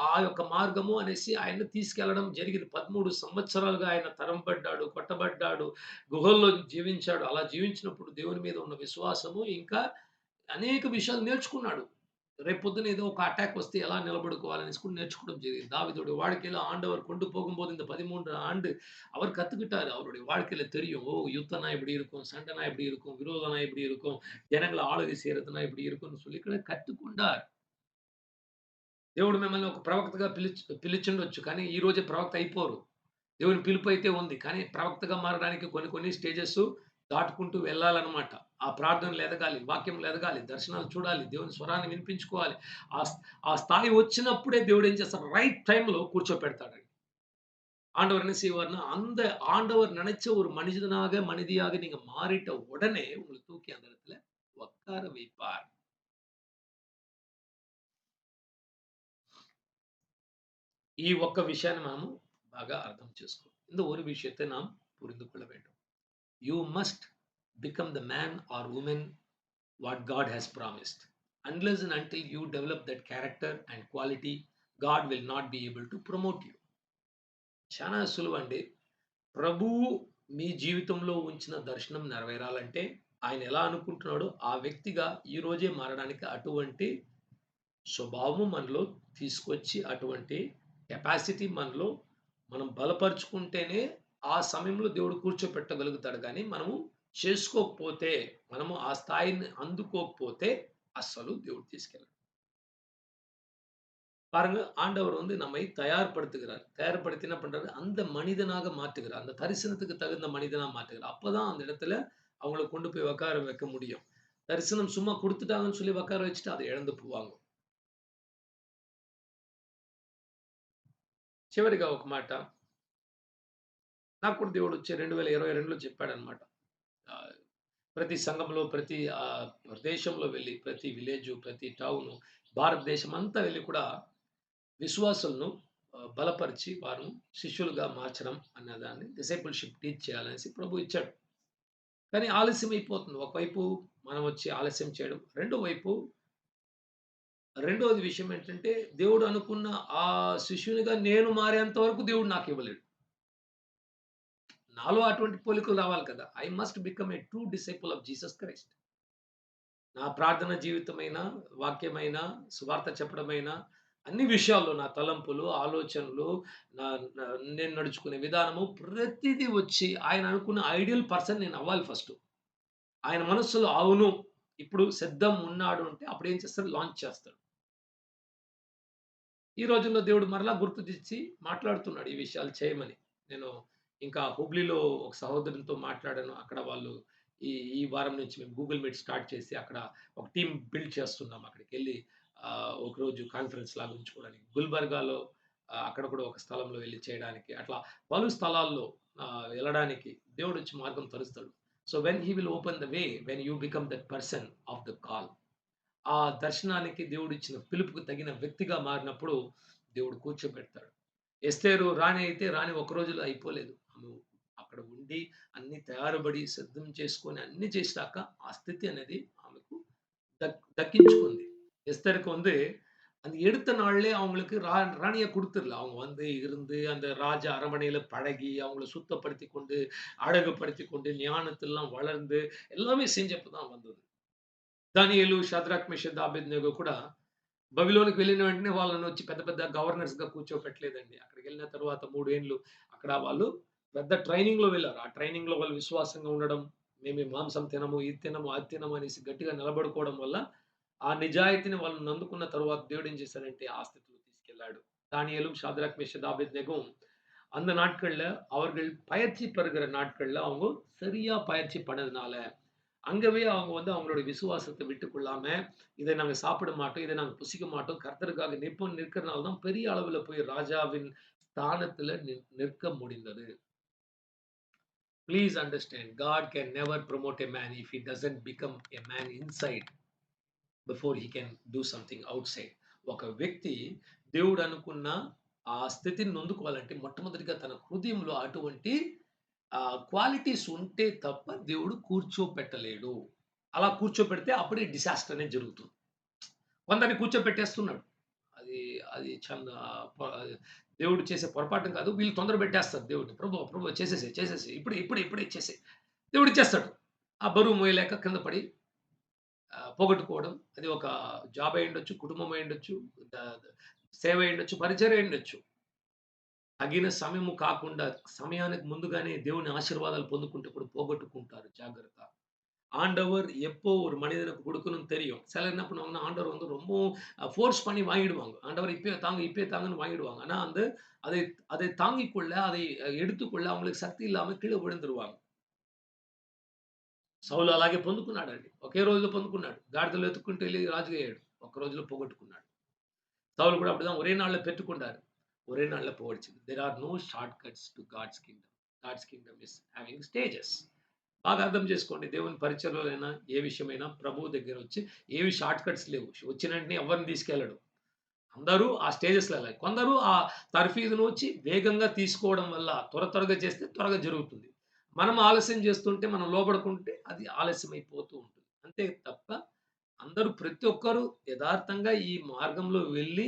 ఆ యొక్క మార్గము అనేసి ఆయన్ని తీసుకెళ్లడం జరిగింది. 13 సంవత్సరాలుగా ఆయన తరంబడ్డాడు, కొట్టబడ్డాడు, గుహల్లో జీవించాడు. అలా జీవించినప్పుడు దేవుని మీద ఉన్న విశ్వాసము ఇంకా అనేక విషయాలు నేర్చుకున్నాడు. రేపొద్దున ఏదో ఒక అటాక్ వస్తే ఎలా నిలబడుకోవాలనేసి కూడా నేర్చుకోవడం జరిగింది. தாவீதோட வாழ்க்கையில ஆண்டவர் கொண்டு போகும்போது இந்த 13 ஆண்டு அவர் கத்துக்கிட்டாரு. அவருடைய வாழ்க்கையில தெரியும். ஓ! யுத்தம்னா இப்படி இருக்கும், சண்டைனா இப்படி இருக்கும், விரோதம்னா இப்படி இருக்கும், జనங்கள ఆளுகை செய்றதுனா இப்படி இருக்கும்னு சொல்லி కట్టుకున్నాడు. దేవుడు మిమ్మల్ని ఒక ప్రవక్తగా పిలిచుండొచ్చు. కానీ ఈ రోజే ప్రవక్త అయిపోరు. దేవుని పిలుపు అయితే ఉంది. కానీ ప్రవక్తగా మారడానికి కొన్ని కొన్ని స్టేజెస్ దాటుకుంటూ వెళ్ళాలన్నమాట. ఆ ప్రార్థనలు ఎదగాలి, వాక్యంలో ఎదగాలి, దర్శనాలు చూడాలి, దేవుని స్వరాన్ని వినిపించుకోవాలి. ఆ స్థాయి వచ్చినప్పుడే దేవుడు ఏం చేస్తాడు రైట్ టైమ్‌లో కూర్చోపెడతాడండి. ஆண்டவர் என்ன செய்வார்ன்னா, அந்த ஆண்டவர் நினைச்ச ஒரு மனிதனாக, மனிதியாக நீங்க மாறிட்ட உடனே உங்கள தூக்கி அந்த இடத்துல உட்கார வைப்பார். ఈ ఒక్క విషయాన్ని మనము బాగా అర్థం చేసుకోవాలి. இந்த ஒரு விஷயத்தை நாம் புரிந்து கொள்ள வேண்டும். You must become the man or woman what God has promised. Unless and until you develop that character and quality, God will not be able to promote you. చాలా సులువండి. ప్రభువు మీ జీవితంలో ఉంచిన దర్శనం నెరవేరాలంటే ఆయన ఎలా అనుకుంటున్నాడో ఆ వ్యక్తిగా ఈ రోజే మారడానికి అటువంటి స్వభావం మనలో తీసుకొచ్చి అటువంటి కెపాసిటీ మనలో మనం బలపరుచుకుంటేనే ఆ సమయంలో దేవుడు కూర్చోపెట్టగలుగుతాడు. కానీ మనము చేసుకోకపోతే, మనము ఆ స్థాయిని అందుకోకపోతే అస్సలు దేవుడు తీసుకెళ్ళడు. பாருங்க, ஆண்டவர் வந்து நம்மை தயார்படுத்துகிறார். தயார்படுத்தி என்ன பண்றாரு? அந்த மனிதனாக மாற்றுகிறார். அந்த தரிசனத்துக்கு தகுந்த மனிதனா மாற்றுகிறார். அப்பதான் அந்த இடத்துல அவங்கள கொண்டு போய் உட்கார வைக்க முடியும். தரிசனம் சும்மா குடுத்துட்டாங்கன்னு சொல்லி உட்கார வச்சுட்டு அதை இழந்து పోవాங்க. చివరిగా ఒక మాట నాకు కూడా దేవుడు వచ్చే 2022లో చెప్పాడన్నమాట. ఆహ్, ప్రతి సంఘంలో, ప్రతి ప్రదేశంలో వెళ్లి, ప్రతి విలేజు, ప్రతి టౌను, భారతదేశం అంతా వెళ్లి కూడా విశ్వాసులను బలపరిచి వారిని శిష్యులుగా మార్చడం అన్నదాన్ని డిసైపుల్‌షిప్ టీచ్ చేయాలనేసి ప్రభు ఇచ్చాడు. కానీ ఆలస్యం అయిపోతుంది. ఒకవైపు మనం వచ్చి ఆలస్యం చేయడం. రెండోది విషయం ఏంటంటే దేవుడు అనుకున్న ఆ శిష్యునిగా నేను మారేంత వరకు దేవుడు నాకివ్వలేడు. నాలో అటువంటి పోలికలు రావాలి కదా! I must become a true disciple of Jesus Christ. నా ప్రార్థన జీవితమైనా, వాక్యమైనా, సువార్త చెప్పడమైనా, అన్ని విషయాల్లో నా తలంపులు, ఆలోచనలు, నా నా నేను నడుచుకునే విధానము ప్రతీదీ వచ్చి ఆయన అనుకున్న ఐడియల్ పర్సన్ నేను అవ్వాలి ఫస్టు. ఆయన మనస్సులో అవును, ఇప్పుడు సిద్ధం ఉన్నాడు అంటే అప్పుడేం చేస్తాడు లాంచ్ చేస్తాడు. ఈ రోజుల్లో దేవుడు మరలా గుర్తు తెచ్చి మాట్లాడుతున్నాడు ఈ విషయాలు చేయమని. నేను ఇంకా హుబ్లీలో ఒక సహోదరునితో మాట్లాడాను. అక్కడ వాళ్ళు ఈ ఈ వారం నుంచి మేము గూగుల్ మీట్ స్టార్ట్ చేసి అక్కడ ఒక టీమ్ బిల్డ్ చేస్తున్నాం. అక్కడికెళ్ళి ఒకరోజు కాన్ఫరెన్స్ లాగా ఉంచుకోవడానికి. గుల్బర్గాలో అక్కడ కూడా ఒక స్థలంలో వెళ్లి చేయడానికి. అట్లా పలు స్థలాల్లో వెళ్ళడానికి దేవుడొచ్చి మార్గం తరుస్తాడు. So when he will open the way, when you become that person of the call. ఆ దర్శనానికి దేవుడిచ్చిన పిలుపుకు తగిన వ్యక్తిగా మారినప్పుడు దేవుడు కూర్చోబెడతాడు. ఎస్తేరు రాణి అయితే రాణి ఒక రోజులో అయిపోలేదు. ఆమె అక్కడ ఉండి అన్ని తయారుబడి సిద్ధం చేసుకొని అన్ని చేసినాక ఆ స్థితి అనేది ఆమెకు தக்கிச்சுக்குంది. எஸ்தருக்கு வந்து அந்த எடுத்த நாள்லயே அவங்களுக்கு ராணிய குடுத்துரல. அவங்க வந்து இருந்து அந்த ராஜ அரண்மனையில பழகி, அவங்கள சுத்தப்படுத்திக் கொண்டு, அழகுபடுத்திக் கொண்டு, ஞானத்திலலாம் வளர்ந்து எல்லாமே செஞ்சப்ப தான் வந்தது. దానియేలు, షద్రక్, మెషక్, అబేద్నెగో కూడా బబిలోనుకి వెళ్ళిన వెంటనే వాళ్ళని వచ్చి పెద్ద పెద్ద గవర్నర్స్‌గా కూర్చోపెట్టలేదండి. అక్కడికెళ్ళిన తర్వాత 3 ఏండ్లు అక్కడ వాళ్ళు పెద్ద ట్రైనింగ్‌లో వెళ్లారు. ఆ ట్రైనింగ్‌లో వాళ్ళు విశ్వాసంగా ఉండడం, మేము ఈ మాంసం తినము, ఇది తినము, అది తినము అనేసి గట్టిగా నిలబడుకోవడం వల్ల ఆ నిజాయితీని వాళ్ళు నందుకున్న తరువాత దేవుడు ఏం చేశాడంటే ఆ స్థితిలో తీసుకెళ్ళాడు. தானியேலும், ஷாத்ராக், மேஷக், அபேத்நேகும் அந்த நாட்கள்ல அவர்கள் பயிற்சி பெறுகிற நாட்கள்ல அவங்க சரியா பயிற்சி பண்ணதுனால அங்கவே அவங்க வந்து அவங்களுடைய விசுவாசத்தை விட்டுக் கொள்ளாம, இதை நாங்க சாப்பிட மாட்டோம், இதை நாங்க புசிக்க மாட்டோம், கர்த்தருக்காக நிற்போம் நிற்கிறனால தான் பெரிய அளவுல போய் ராஜாவின் ஸ்தானத்துல நிற்க முடிந்தது. Please understand, God can never promote a man if he doesn't become a man inside before he can do something outside. ఒక వ్యక్తి దేవుడు అనుకున్న ఆ స్థితిని నొందుకోవాలంటే మొట్టమొదటిగా తన హృదయంలో అటువంటి క్వాలిటీస్ ఉంటే తప్ప దేవుడు కూర్చోపెట్టలేడు. అలా కూర్చోపెడితే అప్పుడే డిసాస్టర్ అనేది జరుగుతుంది. కొందరిని కూర్చోపెట్టేస్తున్నాడు. అది అది దేవుడు చేసే పొరపాటు కాదు. వీళ్ళు తొందర పెట్టేస్తారు దేవుడిని. ప్రభు చేసేసేయి. ఇప్పుడే ఇచ్చేసేయి. దేవుడు ఇచ్చేస్తాడు. ఆ బరువు మోయలేక కింద పడి పోగొట్టుకోవడం. అది ఒక జాబ్ అయ్యుండొచ్చు, కుటుంబం అయ్యుండొచ్చు, సేవ అయ్యుండొచ్చు, పరిచర్య అయ్యుండొచ్చు. తగిన సమయము కాకుండా సమయానికి ముందుగానే దేవుని ఆశీర్వాదాలు పొందుకుంటే కూడా పోగొట్టుకుంటారు. జాగ్రత్త. ஆண்டவர் எப்போ ஒரு மனிதனுக்கு குடுக்கணும்னு தெரியும். சிலர் என்ன பண்ணுவாங்கன்னா, ஆண்டவர் வந்து ரொம்பவும் ஃபோர்ஸ் பண்ணி வாங்கிடுவாங்க. ஆண்டவர் இப்பயே தாங்க, இப்பயே தாங்கன்னு வாங்கிடுவாங்க. ஆனா வந்து அதை அதை தாங்கிக் கொள்ள, அதை எடுத்துக்கொள்ள அவங்களுக்கு సక్తి ఇల్లామ కీழ విழுந்துருవాங்க. సౌలు అలాగే పొందుకున్నాడండి. ఒకే రోజులో పొందుకున్నాడు. గాడిదలో ఎత్తుక్కుంటూ ఎళ్లి రాజుగా అయ్యాడు. ఒక్క రోజులో పోగొట్టుకున్నాడు. సౌలు కూడా அப்படிதான் ఒరే నాళ్ళలో పెట్టుకున్నారు. ఒరే నాళ్ళలో పోగొడిచింది. There are no short cuts to God's kingdom. God's kingdom is having stages. బాగా అర్థం చేసుకోండి. దేవుని పరిచర్యలోనైనా, ఏ విషయమైనా ప్రభువు దగ్గరొచ్చి ఏవి షార్ట్ కట్స్ లేవు. వచ్చిన వెంటనే ఎవరిని తీసుకెళ్ళడు. అందరూ ఆ స్టేజెస్‌లో ఎళ్ళాలి. కొందరు ఆ తర్ఫీదునొచ్చి వేగంగా తీసుకోవడం వల్ల త్వరగా చేస్తే త్వరగా జరుగుతుంది. మనం ఆలస్యం చేస్తుంటే, మనం లోబడకుంటే అది ఆలస్యమైపోతూ ఉంటుంది. అంతే తప్ప అందరూ ప్రతి ఒక్కరు యథార్థంగా ఈ మార్గంలో వెళ్ళి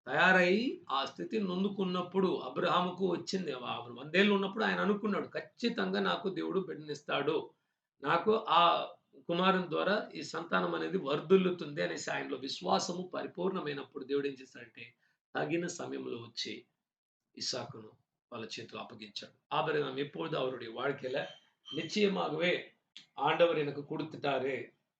తయారయ్యి ఆ స్థితిని నొందుకున్నప్పుడు అబ్రాహాముకు వచ్చింది. 100 ఏళ్ళు ఉన్నప్పుడు ఆయన అనుకున్నాడు. ఖచ్చితంగా నాకు దేవుడు బిడ్డనిస్తాడు. నాకు ఆ కుమారుని ద్వారా ఈ సంతానం అనేది వర్ధిల్లుతుంది అనేసి ఆయనలో విశ్వాసము పరిపూర్ణమైనప్పుడు దేవుడు ఏం చేశాడంటే, తగిన సమయంలో వచ్చి இசாக்குను వాళ్ళ చేతిలో అప్పగించాడు. ஆபிரகாம் எப்பொழுது அவருடைய வாழ்க்கையில நிச்சயமாகவே ஆண்டவர் எனக்கு குடுத்துட்டாரு.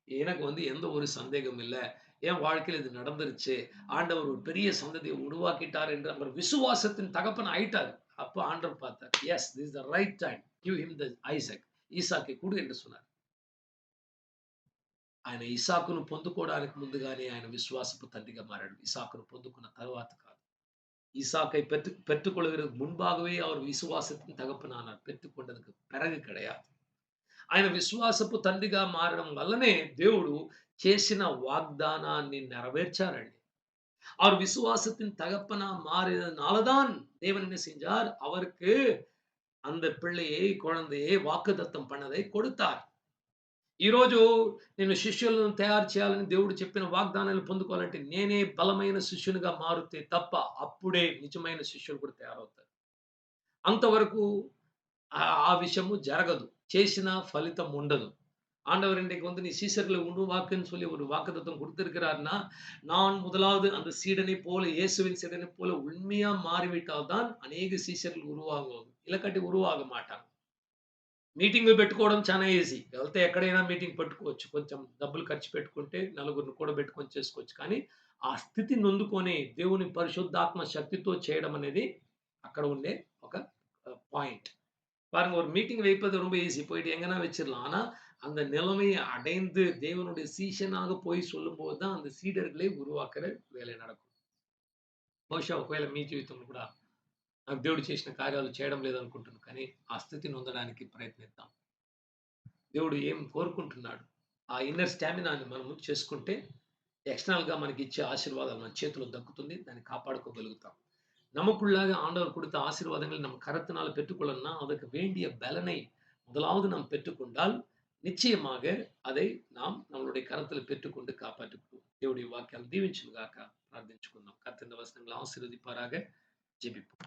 எனக்கு வந்து எந்த ஒரு சந்தேகமும் இல்ல. என் வாழ்க்கையில இது நடந்துருச்சு. ஆண்டவர் ஒரு பெரிய சந்ததியை உருவாக்கிட்டார் என்று அவர் விசுவாசத்தின் தகப்பன் ஆயிட்டார். அப்ப ஆண்டவர் பார்த்தார். Yes, this is the right time. Give him the Isaac. ஈசாக்கை குடு என்று சொன்னார். ఆయన ఇసాకును పొందుకోవడానికి ముందుగానే ఆయన విశ్వాసపు తండ్రిగా మారాడు. ఇసాకును పొందుకున్న తర్వాత కాదు. ஈசாக்கை பெற்றுக்கொள்வதற்கு முன்பாகவே அவர் விசுவாசத்தின் தகப்பனானார். பெற்றுக்கொண்டதுக்கு பிறகு கிடையாது. ఆయన విశ్వాసపు తండ్రిగా మారడం వల్లనే దేవుడు చేసిన వాగ్దానాన్ని నెరవేర్చారండి. அவர் விசுவாசத்தின் தகப்பனா மாறியதனால தான் தேவன் என்ன செஞ்சார்? அவருக்கு அந்த பிள்ளையை, குழந்தையை வாக்குத்தத்தம் பண்ணதை கொடுத்தார். ఈరోజు నేను శిష్యులను తయారు చేయాలని దేవుడు చెప్పిన వాగ్దానాన్ని పొందుకోవాలంటే నేనే బలమైన శిష్యునిగా మారితే తప్ప అప్పుడే నిజమైన శిష్యులు కూడా తయారవుతారు. అంతవరకు ఆ விஷயமும் ஜரகது. చేసిన ఫలితం ఉండదు. ஆண்டவர் இன்றைக்கு வந்து நீ சீஷர்களை உருவாக்குன்னு சொல்லி ஒரு வாக்குத்தத்தம் குடுத்திருக்கிறார்ன்னா, நான் முதலாவது அந்த சீடனை போல, இயேசுவின் சீடனை போல உண்மையா மாறிவிட்டால் தான் அநேக சீஷர்கள் உருவாகுவாங்க. இல்லாட்டி உருவாக மாட்டாங்க. మీటింగులు పెట్టుకోవడం చాలా ఈజీ. వెళ్తే ఎక్కడైనా మీటింగ్ పెట్టుకోవచ్చు. కొంచెం డబ్బులు ఖర్చు పెట్టుకుంటే నలుగురిని కూడబెట్టుకొని చేసుకోవచ్చు. కానీ ఆ స్థితిని నొందుకొని దేవుని పరిశుద్ధాత్మ శక్తితో చేయడం అనేది అక్కడ ఉండే ఒక பாயிண்ட். பாருங்க, ஒரு மீட்டிங் வைப்பது ரொம்ப ஈஸி. போயிட்டு எங்கன்னா வச்சிரலாம். ஆனா அந்த நிலைமையை அடைந்து தேவனுடைய சீஷனாக போய் சொல்லும்போது தான் அந்த சீடர்களை உருவாக்குற வேலை நடக்கும். బహుశా ఒకవేళ మీ జీవితంలో కూడా నాకు దేవుడు చేసిన కార్యాలు చేయడం లేదనుకుంటున్నాను. కానీ ఆ స్థితిని పొందడానికి ప్రయత్నిద్దాం. దేవుడు ఏం కోరుకుంటున్నాడు? ఆ ఇన్నర్ స్టామినాని మనము చేసుకుంటే ఎక్స్టర్నల్‌గా మనకిచ్చే ఆశీర్వాదం మన చేతిలో దక్కుతుంది. దాన్ని కాపాడుకోగలుగుతాం. நமக்குள்ளாக ஆண்டவர் கொடுத்த ஆசீர்வாதங்களை நம் கரத்தினால பெற்றுக்கொள்ளணும்னா, அதற்கு வேண்டிய பலனை முதலாவது நாம் பெற்றுக்கொண்டால், நிச்சயமாக அதை நாம் நம்மளுடைய కరతలు పెట్టుకొண்டு కాపాడుకుంటాం. దేవుడి వాక్యాలు దీవించును గాక. ప్రార్థించుకుందాం. కర్త இந்த వచనங்களை ఆశీర్వదింపారాக. జెబిద్దాం.